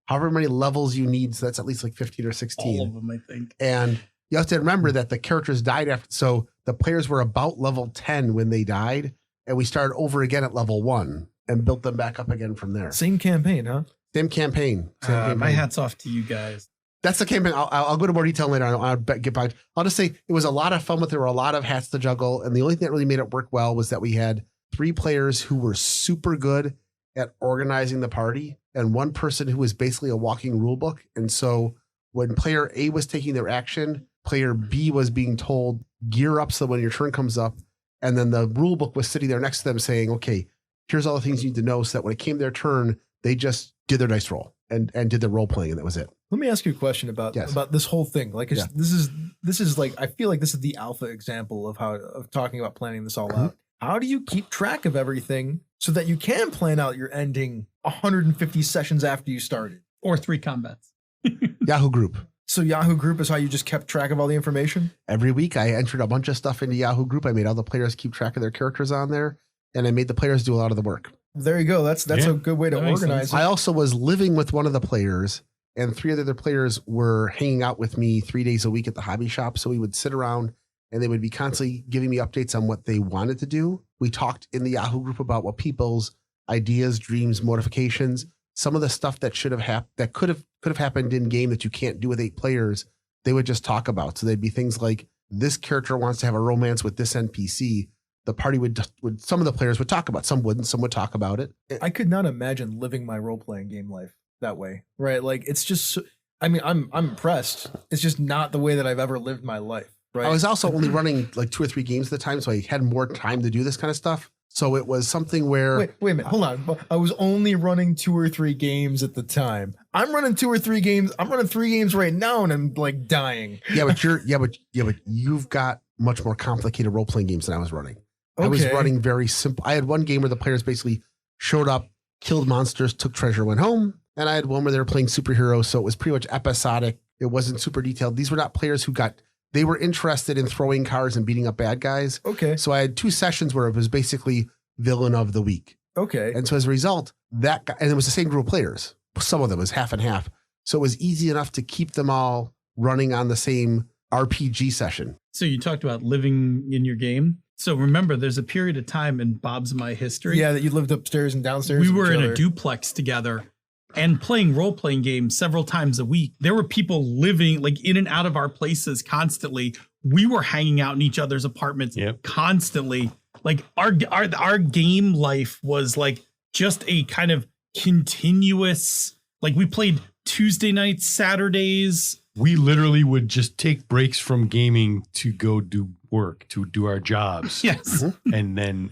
however many levels you need, so that's at least like 15 or 16. All of them, I think. And you have to remember that the characters died after, so the players were about level 10 when they died, and we started over again at level 1 and built them back up again from there. same campaign, huh? Same campaign. Same My campaign. hat's off to you guys. That's the campaign. I'll go to more detail later. I'll get back. I'll just say it was a lot of fun, but there were a lot of hats to juggle. And the only thing that really made it work well was that we had 3 players who were super good at organizing the party, and 1 person who was basically a walking rule book. And so when player A was taking their action, player B was being told, gear up so that when your turn comes up, and then the rule book was sitting there next to them saying, okay, here's all the things you need to know, so that when it came their turn, they just did their dice roll and did their role playing, and that was it. Let me ask you a question about Yes. this whole thing. Like, Yeah. this is like, I feel like this is the alpha example of talking about planning this all out. How do you keep track of everything so that you can plan out your ending 150 sessions after you started? Or 3 combats. Yahoo Group. So Yahoo Group is how you just kept track of all the information? Every week I entered a bunch of stuff into Yahoo Group. I made all the players keep track of their characters on there, and I made the players do a lot of the work. There you go. That's Yeah, a good way to that makes organize sense. it. I also was living with one of the players, and 3 other players were hanging out with me 3 days a week at the hobby shop. So we would sit around and they would be constantly giving me updates on what they wanted to do. We talked in the Yahoo Group about what people's ideas, dreams, modifications, some of the stuff that should have happened, that could have happened in game that you can't do with 8 players. They would just talk about. So they'd be things like, this character wants to have a romance with this NPC. The party would some of the players would talk about, some wouldn't, some would talk about it. I could not imagine living my role-playing game life that way, right? Like, it's just, I mean, I'm impressed. It's just not the way that I've ever lived my life, right? I was also only running like 2 or 3 games at the time, so I had more time to do this kind of stuff. So it was something where Wait a minute, hold on. I was only running 2 or 3 games at the time. I'm running 2 or 3 games. I'm running 3 games right now, and I'm like dying. but you've got much more complicated role playing games than I was running. I was Okay. running very simple. I had one game where the players basically showed up, killed monsters, took treasure, went home. And I had one where they were playing superheroes, so it was pretty much episodic. It wasn't super detailed. These were not players they were interested in throwing cars and beating up bad guys. Okay. So I had 2 sessions where it was basically villain of the week. Okay. And so as a result, that guy, and it was the same group of players. Some of them was half and half. So it was easy enough to keep them all running on the same RPG session. So you talked about living in your game. So remember, there's a period of time in Bob's My History. Yeah, that you lived upstairs and downstairs. We of were each in a other. duplex together, and playing role-playing games several times a week. There were people living like in and out of our places constantly. We were hanging out in each other's apartments constantly. Like our game life was like just a kind of continuous, like we played Tuesday nights, Saturdays. We literally would just take breaks from gaming to go do work, to do our jobs. Yes. And then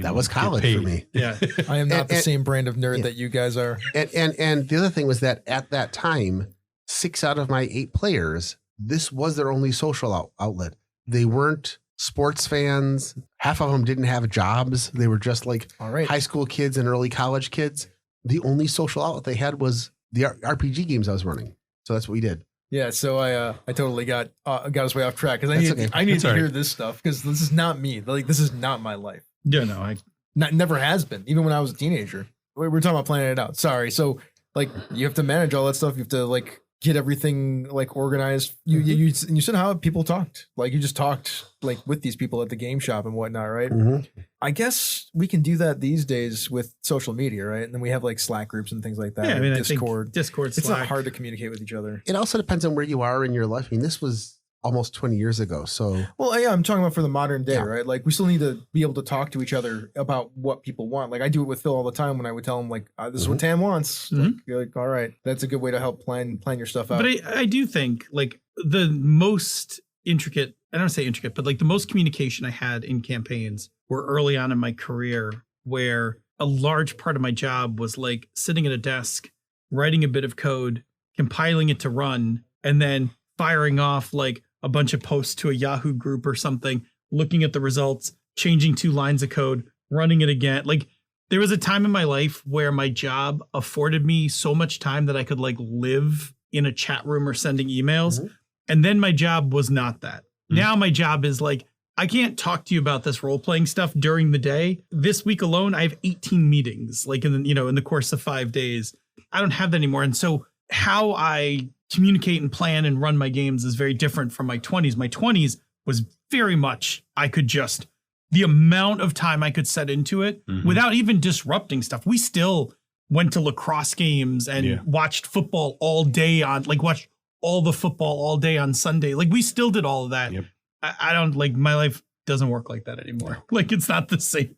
That was college for me. Yeah. I am not the same brand of nerd that you guys are. And the other thing was that at that time, 6 out of my 8 players, this was their only social outlet. They weren't sports fans. Half of them didn't have jobs. They were just like high school kids and early college kids. The only social outlet they had was the RPG games I was running. So that's what we did. Yeah, so I totally got us way off track because I need to hear this stuff because this is not me. Like this is not my life. Yeah, no, I never has been. Even when I was a teenager, we're talking about planning it out. Sorry. So like you have to manage all that stuff. You have to like get everything like organized. You said how people talked. Like you just talked like with these people at the game shop and whatnot, right? Mm-hmm. I guess we can do that these days with social media, right? And then we have like Slack groups and things like that. Yeah, I mean, Discord. Slack. It's not hard to communicate with each other. It also depends on where you are in your life. I mean, this was almost 20 years ago. So, well, yeah, I'm talking about for the modern day, right? Like we still need to be able to talk to each other about what people want. Like I do it with Phil all the time when I would tell him like, this is what Tam wants. Like, you're like, all right, that's a good way to help plan your stuff out. But I do think like the most intricate, I don't say intricate, but like the most communication I had in campaigns were early on in my career, where a large part of my job was like sitting at a desk, writing a bit of code, compiling it to run, and then firing off like a bunch of posts to a Yahoo group or something, looking at the results, changing 2 lines of code, running it again. Like there was a time in my life where my job afforded me so much time that I could like live in a chat room or sending emails. And then my job was not that. Now my job is like, I can't talk to you about this role-playing stuff during the day. This week alone, I have 18 meetings, like in the course of 5 days. I don't have that anymore. And so how I communicate and plan and run my games is very different from my 20s. My 20s was very much, the amount of time I could set into it without even disrupting stuff. We still went to lacrosse games and watched football all day watched all the football all day on Sunday. Like we still did all of that. Yep. I don't like, my life doesn't work like that anymore. Like it's not the same.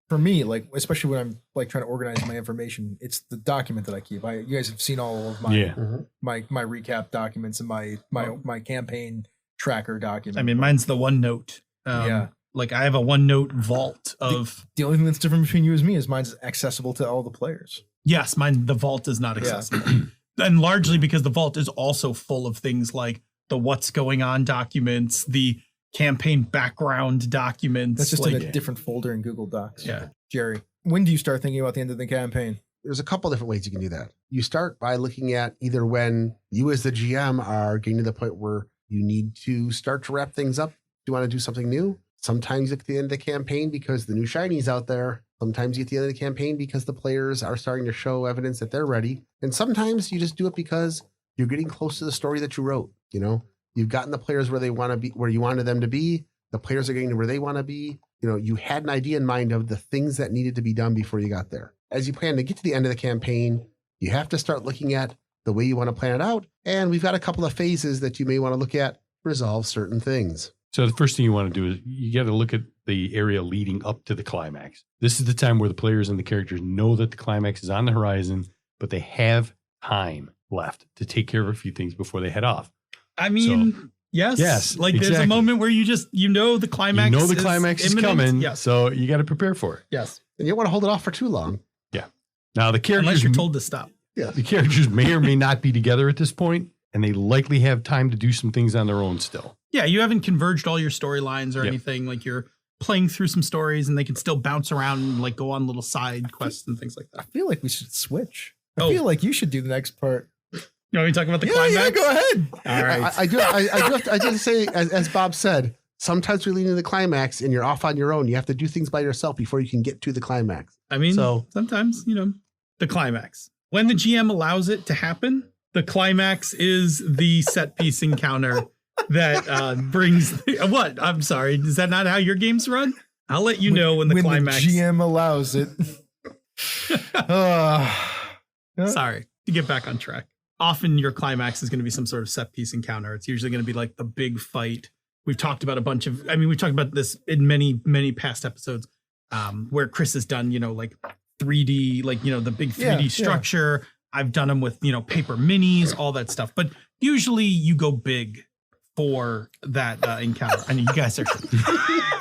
For me, like especially when I'm like trying to organize my information, it's the document that I keep. You guys have seen all of my my recap documents and my campaign tracker document. I mean, mine's the OneNote. Like I have a OneNote vault of. The only thing that's different between you and me is mine's accessible to all the players. Yes, the vault is not accessible, and largely because the vault is also full of things like the what's going on documents, the campaign background documents. That's just in a different folder in Google Docs. Yeah. Jerry, when do you start thinking about the end of the campaign? There's a couple different ways you can do that. You start by looking at either when you as the GM are getting to the point where you need to start to wrap things up. Do you want to do something new? Sometimes you get to the end of the campaign because the new shinies out there. Sometimes you get to the end of the campaign because the players are starting to show evidence that they're ready. And sometimes you just do it because you're getting close to the story that you wrote. You know, you've gotten the players where they want to be, where you wanted them to be. The players are getting to where they want to be. You know, you had an idea in mind of the things that needed to be done before you got there. As you plan to get to the end of the campaign, you have to start looking at the way you want to plan it out. And we've got a couple of phases that you may want to look at to resolve certain things. So the first thing you want to do is you got to look at the area leading up to the climax. This is the time where the players and the characters know that the climax is on the horizon, but they have time left to take care of a few things before they head off. I mean, yes. Like there's a moment where the climax. You know the climax is coming. Yes. So you got to prepare for it. Yes. And you don't want to hold it off for too long. Yeah. Now the characters, unless you're told to stop. Yeah. The characters may or may not be together at this point, and they likely have time to do some things on their own still. Yeah, you haven't converged all your storylines or anything. Like you're playing through some stories, and they can still bounce around and like go on little side quests and things like that. I feel like we should switch. I feel like you should do the next part. You want me to talk about the climax? Yeah, go ahead. All right. I do have to say, as Bob said, sometimes you're leading to the climax and you're off on your own. You have to do things by yourself before you can get to the climax. I mean, sometimes, the climax. When the GM allows it to happen, the climax is the set piece encounter that brings what? I'm sorry. Is that not how your games run? I'll let you know when the climax. The GM allows it. Sorry. to get back on track. Often your climax is going to be some sort of set piece encounter. It's usually going to be like the big fight. We've talked about we've talked about this in many, many past episodes, where Chris has done, like 3D, the big 3D structure. Yeah. I've done them with, paper minis, all that stuff. But usually you go big for that encounter. I mean, you guys are...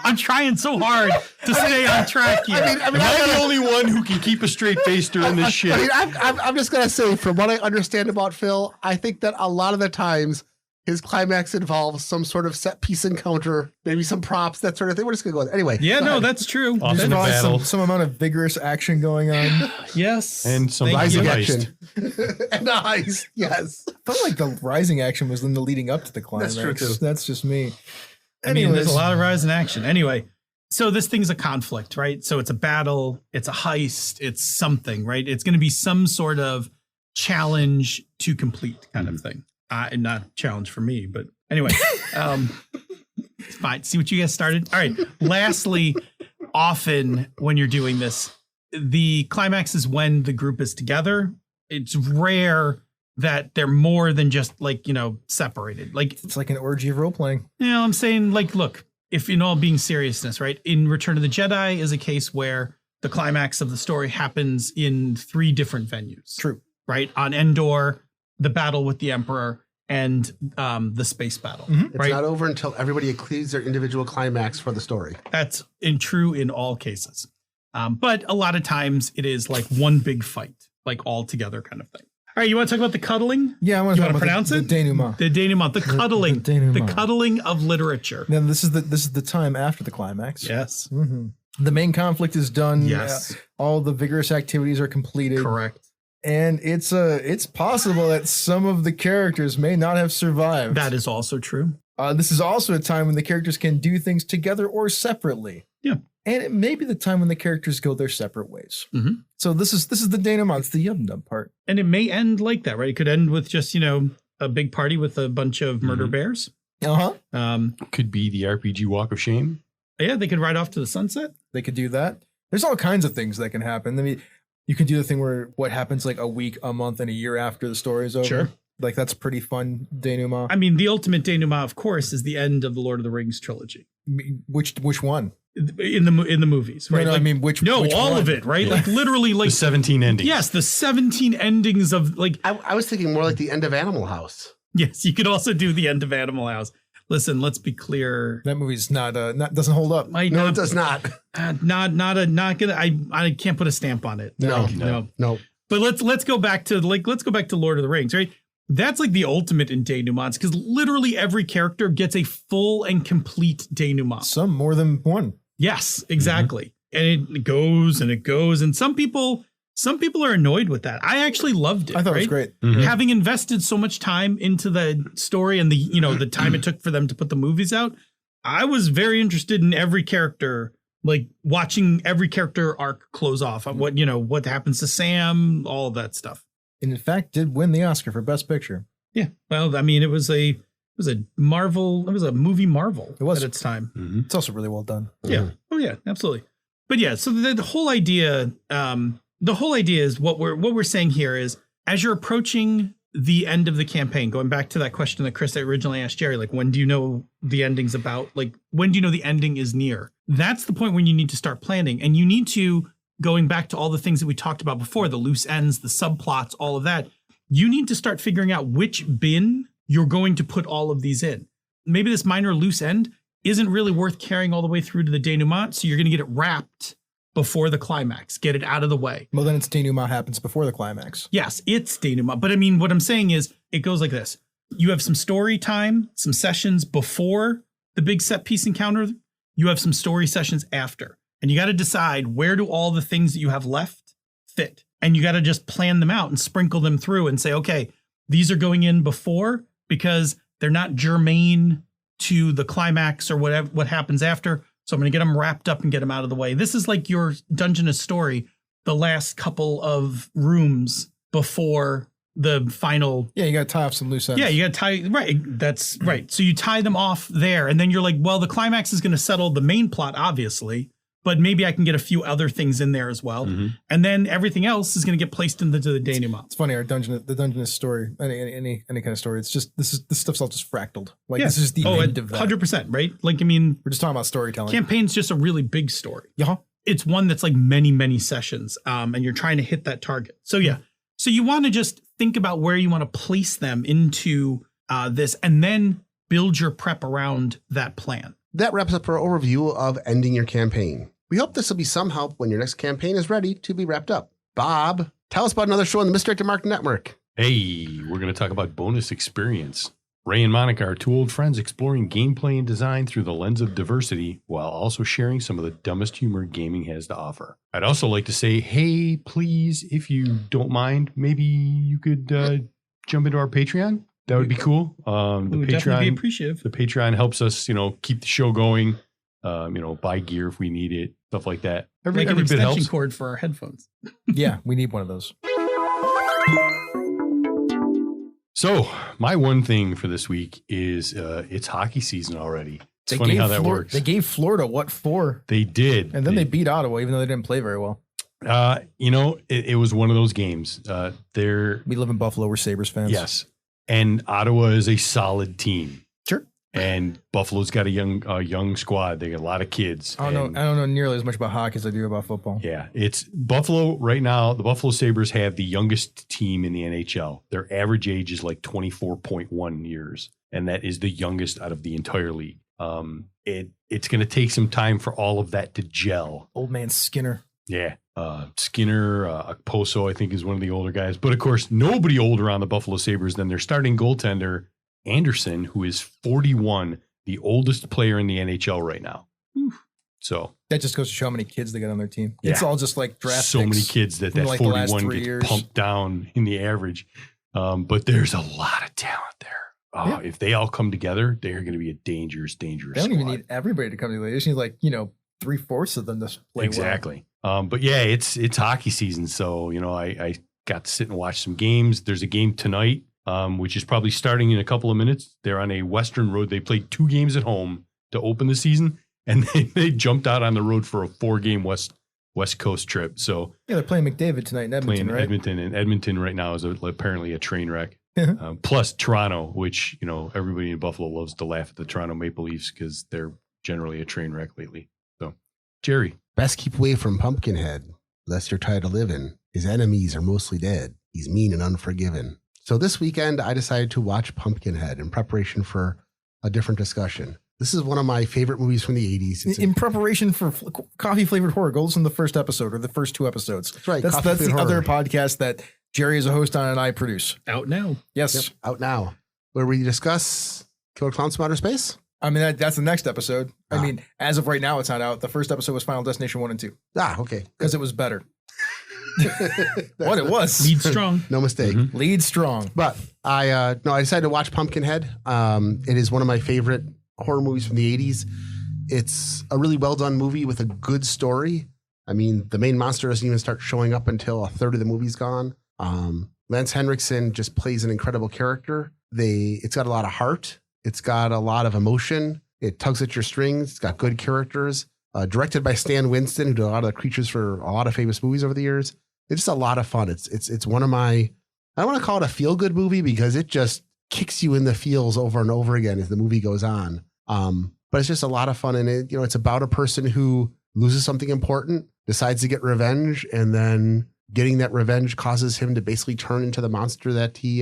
I'm trying so hard to stay on track here. Am I the only one who can keep a straight face during this shit? I'm just going to say, from what I understand about Phil, I think that a lot of the times his climax involves some sort of set piece encounter, maybe some props, that sort of thing. We're just going to go with it. Anyway. Yeah, no, that's true. There's probably some amount of vigorous action going on. Yes. And some rising action. And the heist, yes. I felt like the rising action was in the leading up to the climax. That's true, too. That's just me. I mean, there's a lot of rising action. Anyway, so this thing's a conflict, right? So it's a battle, it's a heist, it's something, right? It's going to be some sort of challenge to complete kind of thing. Not challenge for me, but anyway, it's fine. See what you guys started. All right. Lastly, often when you're doing this, the climax is when the group is together. It's rare that they're more than just separated. It's like an orgy of role playing. I'm saying look, if in all being seriousness, right? In Return of the Jedi is a case where the climax of the story happens in 3 different venues. True. Right? On Endor, the battle with the Emperor, and the space battle. Mm-hmm. Right? It's not over until everybody achieves their individual climax for the story. That's true in all cases. But a lot of times it is like one big fight, like all together kind of thing. All right, you want to talk about the cuddling? Yeah, I want to pronounce it. The denouement. The denouement, the cuddling, the cuddling of literature. Now this is the time after the climax. Yes. Mm-hmm. The main conflict is done. Yes. All the vigorous activities are completed. Correct. And it's possible that some of the characters may not have survived. That is also true. This is also a time when the characters can do things together or separately. Yeah. And it may be the time when the characters go their separate ways. Mm-hmm. So this is the denouement, it's the yum-num part. And it may end like that, right? It could end with just, a big party with a bunch of murder bears. Uh-huh. Could be the RPG Walk of Shame. Yeah, they could ride off to the sunset. They could do that. There's all kinds of things that can happen. I mean, you can do the thing where what happens like a week, a month, and a year after the story is over. Sure. Like that's pretty fun denouement. I mean, the ultimate denouement, of course, is the end of the Lord of the Rings trilogy. Which one? In the movies, right? No, I mean which all one? of it, right? Yeah. Like literally, like the 17 endings. Yes, the 17 endings of like. I was thinking more like the end of Animal House. Yes, you could also do the end of Animal House. Listen, let's be clear. That movie's not doesn't hold up. No, it does not. Not gonna. I can't put a stamp on it. No. But let's go back to Lord of the Rings, right? That's like the ultimate in denouements because literally every character gets a full and complete denouement. Some more than one. Yes, exactly. Mm-hmm. And it goes and it goes. And some people are annoyed with that. I actually loved it. I thought right? it was great. Mm-hmm. Having invested so much time into the story and the time it took for them to put the movies out, I was very interested in every character, like watching every character arc close off. What happens to Sam, all of that stuff. And in fact, did win the Oscar for Best Picture. Yeah. Well, I mean, it was a Marvel. It was a movie marvel. It was at its time. Mm-hmm. It's also really well done. Yeah. Mm-hmm. Oh yeah, absolutely. But yeah, so the whole idea, is what we're saying here is as you're approaching the end of the campaign, going back to that question that Chris originally asked Jerry, like when do you know the ending's about? Like when do you know the ending is near? That's the point when you need to start planning, and you need to, going back to all the things that we talked about before, the loose ends, the subplots, all of that, you need to start figuring out which bin you're going to put all of these in. Maybe this minor loose end isn't really worth carrying all the way through to the denouement, so you're going to get it wrapped before the climax, get it out of the way. Well, then it's denouement happens before the climax. Yes, it's denouement. But I mean, what I'm saying is it goes like this. You have some story time, some sessions before the big set piece encounter. You have some story sessions after. And you got to decide where do all the things that you have left fit. And you got to just plan them out and sprinkle them through and say, okay, these are going in before because they're not germane to the climax or what happens after. So I'm going to get them wrapped up and get them out of the way. This is like your Dungeness story, the last couple of rooms before the final. Yeah, you got to tie off some loose ends. Yeah, you got to tie. Right. That's right. So you tie them off there. And then you're like, well, the climax is going to settle the main plot, obviously. but maybe I can get a few other things in there as well. And then everything else is going to get placed into the denouement. It's funny, the Dungeness story, any kind of story. It's just this stuff's all just fractaled. Like this is the end of that. 100%, right? Like, I mean, we're just talking about storytelling. Campaign's just a really big story. Yeah. It's one that's like many sessions, and you're trying to hit that target. So yeah, so you want to just think about where you want to place them into this, and then build your prep around that plan. That wraps up our overview of ending your campaign. We hope this will be some help when your next campaign is ready to be wrapped up. Bob, tell us about another show on the Misdirected Mark Network. Hey, we're going to talk about Bonus Experience. Ray and Monica are two old friends exploring gameplay and design through the lens of diversity while also sharing some of the dumbest humor gaming has to offer. I'd also like to say, hey, please, if you don't mind, maybe you could jump into our Patreon. That would be cool. We'd definitely be appreciative. The Patreon helps us, keep the show going. Buy gear if we need it, stuff like that. Every an bit extension helps. cord for our headphones. Yeah, we need one of those. So my one thing for this week is it's hockey season already. It's funny how that works. They gave Florida what for? They did, and then they beat Ottawa, even though they didn't play very well. It was one of those games. We live in Buffalo. We're Sabres fans. Yes. And Ottawa is a solid team. Sure. And Buffalo's got a young squad. They got a lot of kids. I don't know nearly as much about hockey as I do about football. Yeah. It's Buffalo right now. The Buffalo Sabres have the youngest team in the NHL. Their average age is like 24.1 years. And that is the youngest out of the entire league. It's going to take some time for all of that to gel. Old man Skinner. Yeah. Skinner, Okposo, I think, is one of the older guys. But of course, nobody older on the Buffalo Sabres than their starting goaltender, Anderson, who is 41, the oldest player in the NHL right now. So that just goes to show how many kids they got on their team. Yeah. It's all just like draft so picks many kids that like 41 gets pumped down in the average. But there's a lot of talent there. If they all come together, they're going to be a dangerous They don't squad. even need everybody to come together. They just need 3/4 of them to play Exactly. But yeah, it's hockey season. So, I got to sit and watch some games. There's a game tonight, which is probably starting in a couple of minutes. They're on a Western road. They played 2 games at home to open the season, and they jumped out on the road for a 4-game West Coast trip. So yeah, they're playing McDavid tonight in Edmonton, right? Edmonton, and Edmonton right now is apparently a train wreck. Plus Toronto, which, everybody in Buffalo loves to laugh at the Toronto Maple Leafs because they're generally a train wreck lately. So, Jerry. Best keep away from Pumpkinhead, lest you're tired of living. His enemies are mostly dead. He's mean and unforgiven. So this weekend, I decided to watch Pumpkinhead in preparation for a different discussion. This is one of my favorite movies from the 80s. In preparation for coffee-flavored horror, go listen to the first episode or the first 2 episodes. That's right. That's the other podcast that Jerry is a host on and I produce. Out now. Yes. Yep, out now. Where we discuss Killer Clowns from Outer Space. I mean, that's the next episode. I mean, as of right now, it's not out. The first episode was Final Destination 1 and 2. Okay. Because it was better. What it was. Lead strong. No mistake. Mm-hmm. Lead strong. But I decided to watch Pumpkinhead. It is one of my favorite horror movies from the 80s. It's a really well done movie with a good story. I mean, the main monster doesn't even start showing up until a third of the movie's gone. Lance Henriksen just plays an incredible character. It's got a lot of heart. It's got a lot of emotion. It tugs at your strings. It's got good characters. Directed by Stan Winston, who did a lot of the creatures for a lot of famous movies over the years. It's just a lot of fun. It's one of my, I don't want to call it a feel good movie because it just kicks you in the feels over and over again as the movie goes on. But it's just a lot of fun. And it's about a person who loses something important, decides to get revenge, and then getting that revenge causes him to basically turn into the monster that he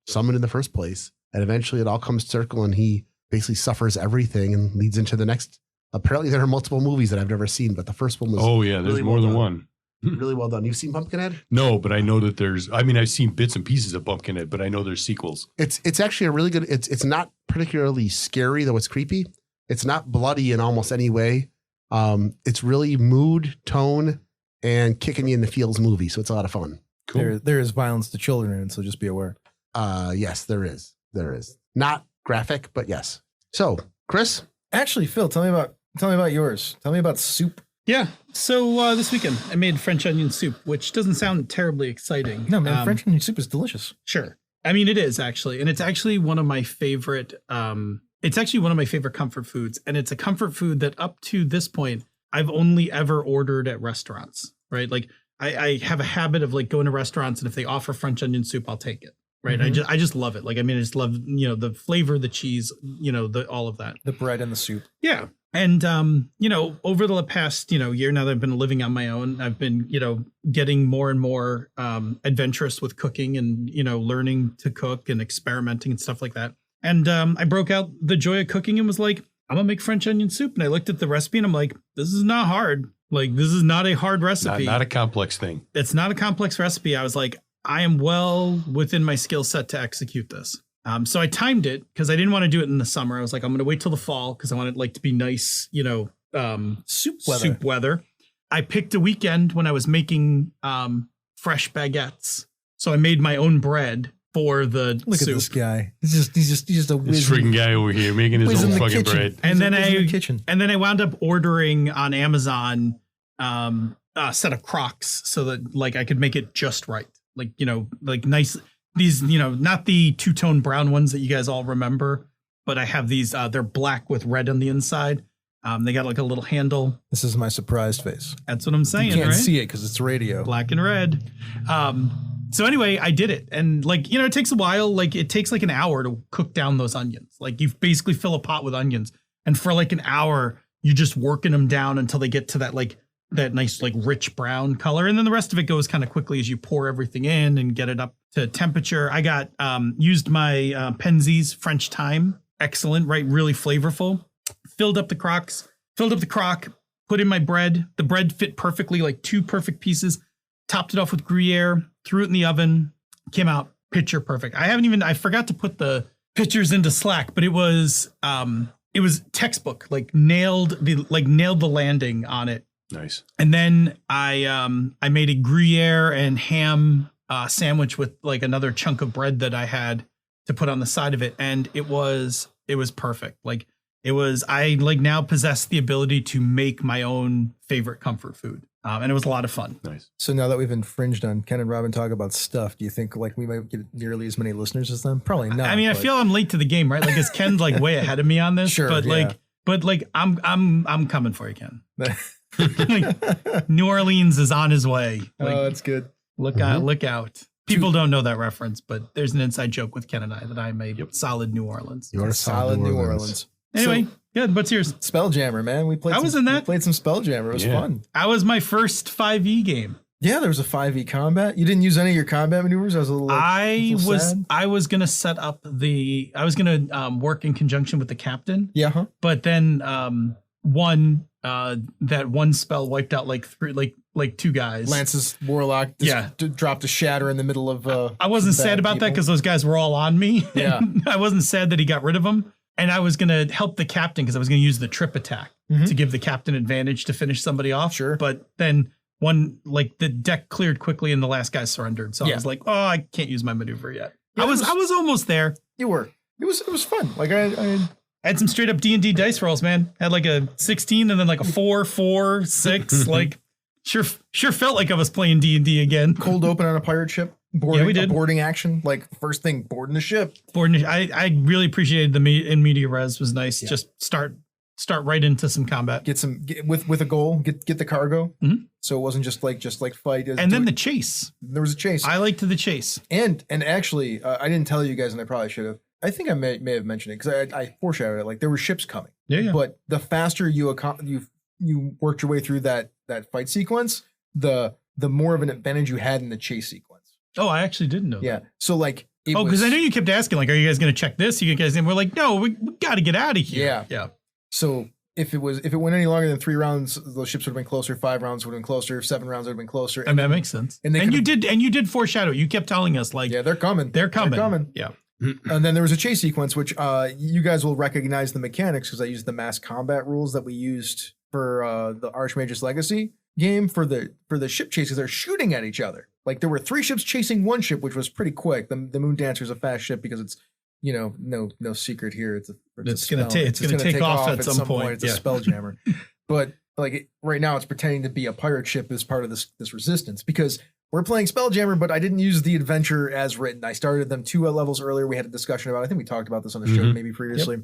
summoned in the first place. And eventually it all comes circle and he basically suffers everything and leads into the next. Apparently there are multiple movies that I've never seen, but the first one was there's really more well than done. one. Really well done. You've seen Pumpkinhead? No, but I know that I've seen bits and pieces of Pumpkinhead, but I know there's sequels. It's actually a really good, it's not particularly scary, though it's creepy. It's not bloody in almost any way. It's really mood, tone, and kicking you in the feels movie. So it's a lot of fun. Cool. There is violence to children in it, so just be aware. Yes, there is. There is. Not graphic, but yes. So, Chris? Actually, Phil, tell me about yours. Tell me about soup. Yeah. So this weekend I made French onion soup, which doesn't sound terribly exciting. No, man, French onion soup is delicious. Sure. I mean, it is actually. And it's actually one of my favorite comfort foods. And it's a comfort food that up to this point, I've only ever ordered at restaurants, right? Like I have a habit of like going to restaurants, and if they offer French onion soup, I'll take it. Right. I just love it. Like, I mean, I just love, the flavor, the cheese, all of that. The bread and the soup. Yeah. And, over the past, year now that I've been living on my own, I've been, getting more and more adventurous with cooking and, learning to cook and experimenting and stuff like that. And I broke out the joy of cooking and was like, I'm gonna make French onion soup. And I looked at the recipe and I'm like, this is not hard. Like, this is not a hard recipe. Not a complex thing. It's not a complex recipe. I was like, I am well within my skill set to execute this. So I timed it because I didn't want to do it in the summer. I was like, I'm going to wait till the fall because I want it like to be nice, soup weather. I picked a weekend when I was making fresh baguettes. So I made my own bread for the Look soup. at this guy. He's just a This whiz. freaking guy over here making his Whiz in own the fucking kitchen. bread. And then He's in the kitchen. I wound up ordering on Amazon a set of Crocs so that like I could make it just right. Like, like nice, these, not the two-tone brown ones that you guys all remember, but I have these, they're black with red on the inside. They got like a little handle. This is my surprised face. That's what I'm saying, You can't right? see it because it's radio. Black and red. So anyway, I did it. And like, it takes a while. Like it takes like an hour to cook down those onions. Like you basically fill a pot with onions. And for like an hour, you're just working them down until they get to that nice, like rich brown color. And then the rest of it goes kind of quickly as you pour everything in and get it up to temperature. I got, used my Penzeys French thyme. Excellent, right? Really flavorful. Filled up the crock, put in my bread. The bread fit perfectly, like 2 perfect pieces. Topped it off with Gruyere, threw it in the oven, came out picture perfect. I forgot to put the pictures into Slack, but it was textbook, like nailed the landing on it. Nice. And then I made a Gruyere and ham sandwich with like another chunk of bread that I had to put on the side of it. And it was perfect. Like I like now possess the ability to make my own favorite comfort food. And it was a lot of fun. Nice. So now that we've infringed on Ken and Robin talk about stuff, do you think like we might get nearly as many listeners as them? Probably not. I mean, I feel I'm late to the game, right? Like, is Ken's like way ahead of me on this? Sure, but yeah. like I'm coming for you, Ken. Like, New Orleans is on his way. Like, Oh, that's good. look out. People don't know that reference, but there's an inside joke with Ken and I that I'm a solid New Orleans. You're Solid New Orleans. Anyway, So, good. What's yours? Spelljammer, man. We played. I was in that. We played some Spelljammer. It was Yeah. fun. I was my first 5e game. Yeah, there was a 5e combat. You didn't use any of your combat maneuvers. I was a little. Sad. I was gonna set up I was gonna work in conjunction with the captain, Yeah. Huh. but then that one spell wiped out like 2 guys. Lance's warlock. Dropped a shatter in the middle of. I wasn't some sad bad about that people. because those guys were all on me. Yeah. I wasn't sad that he got rid of them. And I was going to help the captain because I was going to use the trip attack to give the captain advantage to finish somebody off. Sure. But then the deck cleared quickly and the last guy surrendered. So I was like, oh, I can't use my maneuver yet. Yeah, I was almost there. You were. It was fun. Like I Had some straight up D&D dice rolls, man. Had like a 16 and then like a 4, 4, 6. Like sure felt like I was playing D&D again. cold open on a pirate ship. Boarding, Yeah, we did. A boarding action. Like first thing, boarding the ship. I really appreciated the in media res was nice. Yeah. Just start right into some combat. Get with a goal. Get the cargo. Mhm. So it wasn't just like fight. And then the chase. there was a chase. I liked the chase. And actually, I didn't tell you guys, and I probably should have. I think I may have mentioned it because I foreshadowed it. Like there were ships coming. Yeah. But the faster you worked your way through that fight sequence, the more of an advantage you had in the chase sequence. Oh, I actually didn't know. Yeah. That. So like. Because I know you kept asking, like, are you guys going to check this? You guys, and we're like, no, we got to get out of here. Yeah. Yeah. So if it went any longer than 3 rounds, those ships would have been closer. 5 rounds would have been closer. 7 rounds would have been closer. And that makes sense. And they you did foreshadow. You kept telling us, like, Yeah, they're coming. they're coming. Yeah. And then there was a chase sequence, which you guys will recognize the mechanics because I used the mass combat rules that we used for the Archmage's Legacy game for the ship chases. They're shooting at each other. Like there were 3 ships chasing 1 ship, which was pretty quick. The Moon Dancer is a fast ship because it's no secret here. It's gonna take off at some point. It's a Yeah. spelljammer. But like right now, it's pretending to be a pirate ship as part of this resistance because we're playing Spelljammer, but I didn't use the adventure as written. I started them 2 levels earlier. We had a discussion about. I think we talked about this on the show maybe previously.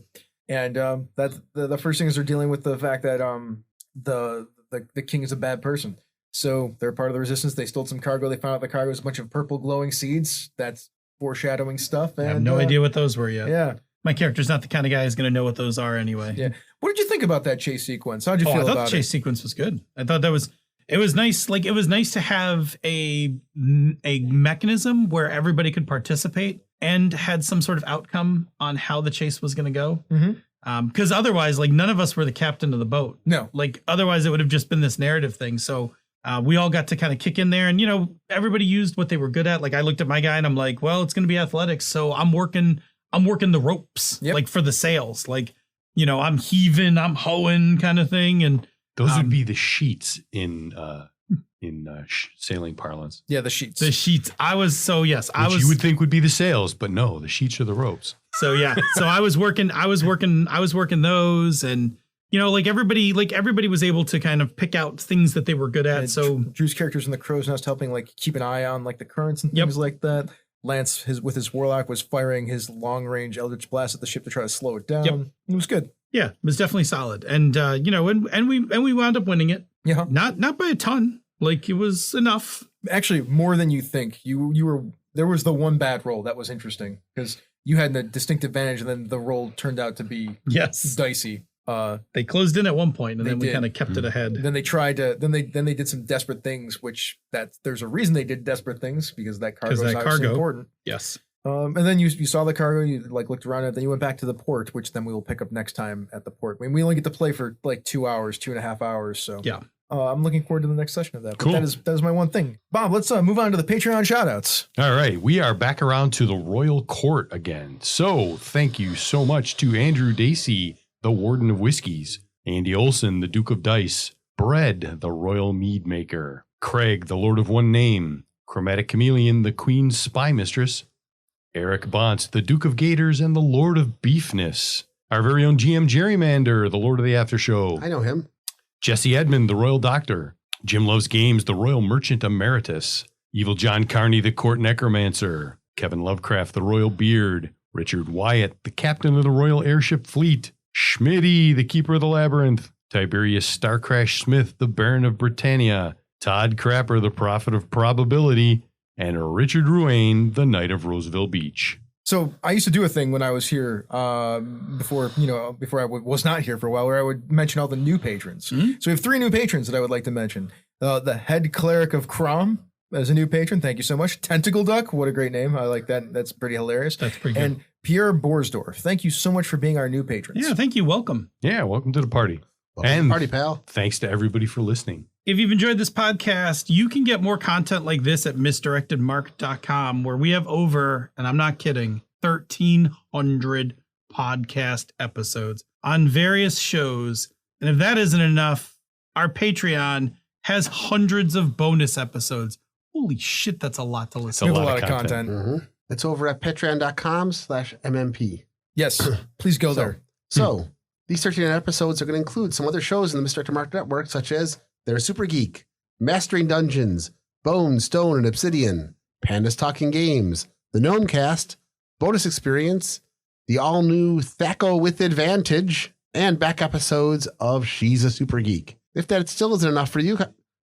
And that's the first thing is they're dealing with the fact that the the king is a bad person. So they're part of the resistance. They stole some cargo. They found out the cargo was a bunch of purple glowing seeds. That's foreshadowing stuff. And, I have no idea what those were yet. Yeah. My character's not the kind of guy who's going to know what those are anyway. Yeah. What did you think about that chase sequence? How'd you feel I thought about the chase sequence was good. I thought it was nice. Like, it was nice to have a mechanism where everybody could participate and had some sort of outcome on how the chase was going to go. Mm-hmm. Because otherwise, like, none of us were the captain of the boat. No. Like, otherwise it would have just been this narrative thing. So we all got to kind of kick in there, and, you know, everybody used what they were good at. Like, I looked at my guy and I'm like, well, it's going to be athletics. So I'm working the ropes, like, for the sails. Like, you know, I'm heaving, I'm hoeing kind of thing. And those would be the sheets in sailing parlance. Yeah, the sheets. The sheets. Which you would think would be the sails, but no, the sheets are the ropes. So yeah, so I was working those, and, you know, like everybody was able to kind of pick out things that they were good at. And so Drew's character's in the crow's nest helping, like, keep an eye on, like, the currents and things like that. Lance, with his warlock, was firing his long range eldritch blast at the ship to try to slow it down. Yep. It was good. Yeah, it was definitely solid, and you know, and we wound up winning it. Yeah, not by a ton. Like, it was enough. Actually, more than you think. There was the one bad roll that was interesting because you had a distinct advantage, and then the roll turned out to be dicey. They closed in at one point, and then we kind of kept it ahead. Then they tried to. Then they did some desperate things, which there's a reason they did desperate things, because that cargo is obviously important. Yes. And then you saw the cargo, you like looked around it, then you went back to the port, which then we will pick up next time at the port. I mean, we only get to play for like 2.5 hours. So yeah. I'm looking forward to the next session of that. Cool. But that is my one thing. Bob, let's move on to the Patreon shoutouts. All right. We are back around to the Royal Court again. So thank you so much to Andrew Dacey, the Warden of Whiskies, Andy Olson, the Duke of Dice, Bread, the Royal Mead Maker, Craig, the Lord of One Name, Chromatic Chameleon, the Queen's Spy Mistress, Eric Bont, the Duke of Gators, and the Lord of Beefness, our very own GM Gerrymander, the Lord of the After Show. I know him. Jesse Edmond, the Royal Doctor, Jim Loves Games, the Royal Merchant Emeritus, Evil John Carney, the Court Necromancer, Kevin Lovecraft, the Royal Beard, Richard Wyatt, the Captain of the Royal Airship Fleet, Schmitty, the Keeper of the Labyrinth, Tiberius Starcrash Smith, the Baron of Britannia, Todd Crapper, the Prophet of Probability, and Richard Ruane, the Knight of Roseville Beach. So I used to do a thing when I was here before I was not here for a while, where I would mention all the new patrons. Mm-hmm. So we have 3 new patrons that I would like to mention. The Head Cleric of Crom as a new patron. Thank you so much. Tentacle Duck. What a great name. I like that. That's pretty hilarious. That's pretty good. And Pierre Borsdorf. Thank you so much for being our new patrons. Yeah, thank you. Welcome. Yeah, welcome to the party. Welcome to the party, pal. Thanks to everybody for listening. If you've enjoyed this podcast, you can get more content like this at misdirectedmark.com, where we have over, and I'm not kidding, 1,300 podcast episodes on various shows. And if that isn't enough, our Patreon has hundreds of bonus episodes. Holy shit, that's a lot to listen We to. have a lot of content. Mm-hmm. It's over at patreon.com/MMP. Yes, please go there. So these 13 episodes are going to include some other shows in the Misdirected Mark Network, such as They're Super Geek, Mastering Dungeons, Bone, Stone, and Obsidian, Pandas Talking Games, The Gnome Cast, Bonus Experience, the all-new Thaco with Advantage, and back episodes of She's a Super Geek. If that still isn't enough for you,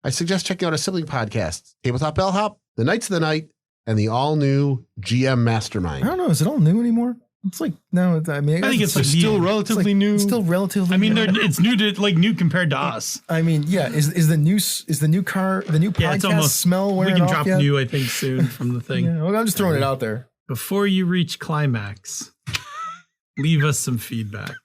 I suggest checking out our sibling podcasts, Tabletop Bellhop, The Knights of the Night, and the all-new GM Mastermind. I don't know. Is it all new anymore? It's like, no, I mean, I think it's like still relatively new. It's still relatively I mean, new. it's new compared to us. I mean, yeah. Is the new podcast Yeah, it's almost smell We wearing can off drop yet? new, I think, soon from the thing. Yeah, well, I'm just throwing it out there. Before you reach climax, leave us some feedback.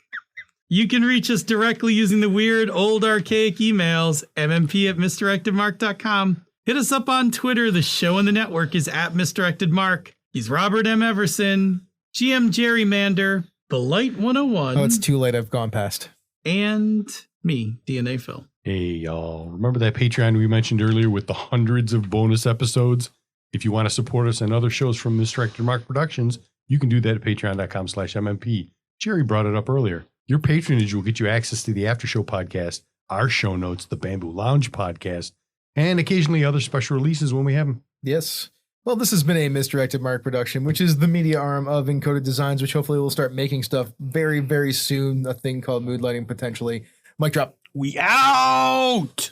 You can reach us directly using the weird old archaic emails, mmp@misdirectedmark.com. Hit us up on Twitter. The show and the network is @misdirectedmark. He's Robert M. Everson, GM Gerrymander, The Light 101. Oh, it's too late. I've gone past. And me, DNA Phil. Hey, y'all. Remember that Patreon we mentioned earlier with the hundreds of bonus episodes? If you want to support us and other shows from Misdirected Mark Productions, you can do that at patreon.com/MMP. Jerry brought it up earlier. Your patronage will get you access to the After Show podcast, our show notes, the Bamboo Lounge podcast, and occasionally other special releases when we have them. Yes. Well, this has been a Misdirected Mark production, which is the media arm of Encoded Designs, which hopefully will start making stuff very, very soon. A thing called Mood Lighting, potentially. Mic drop. We out.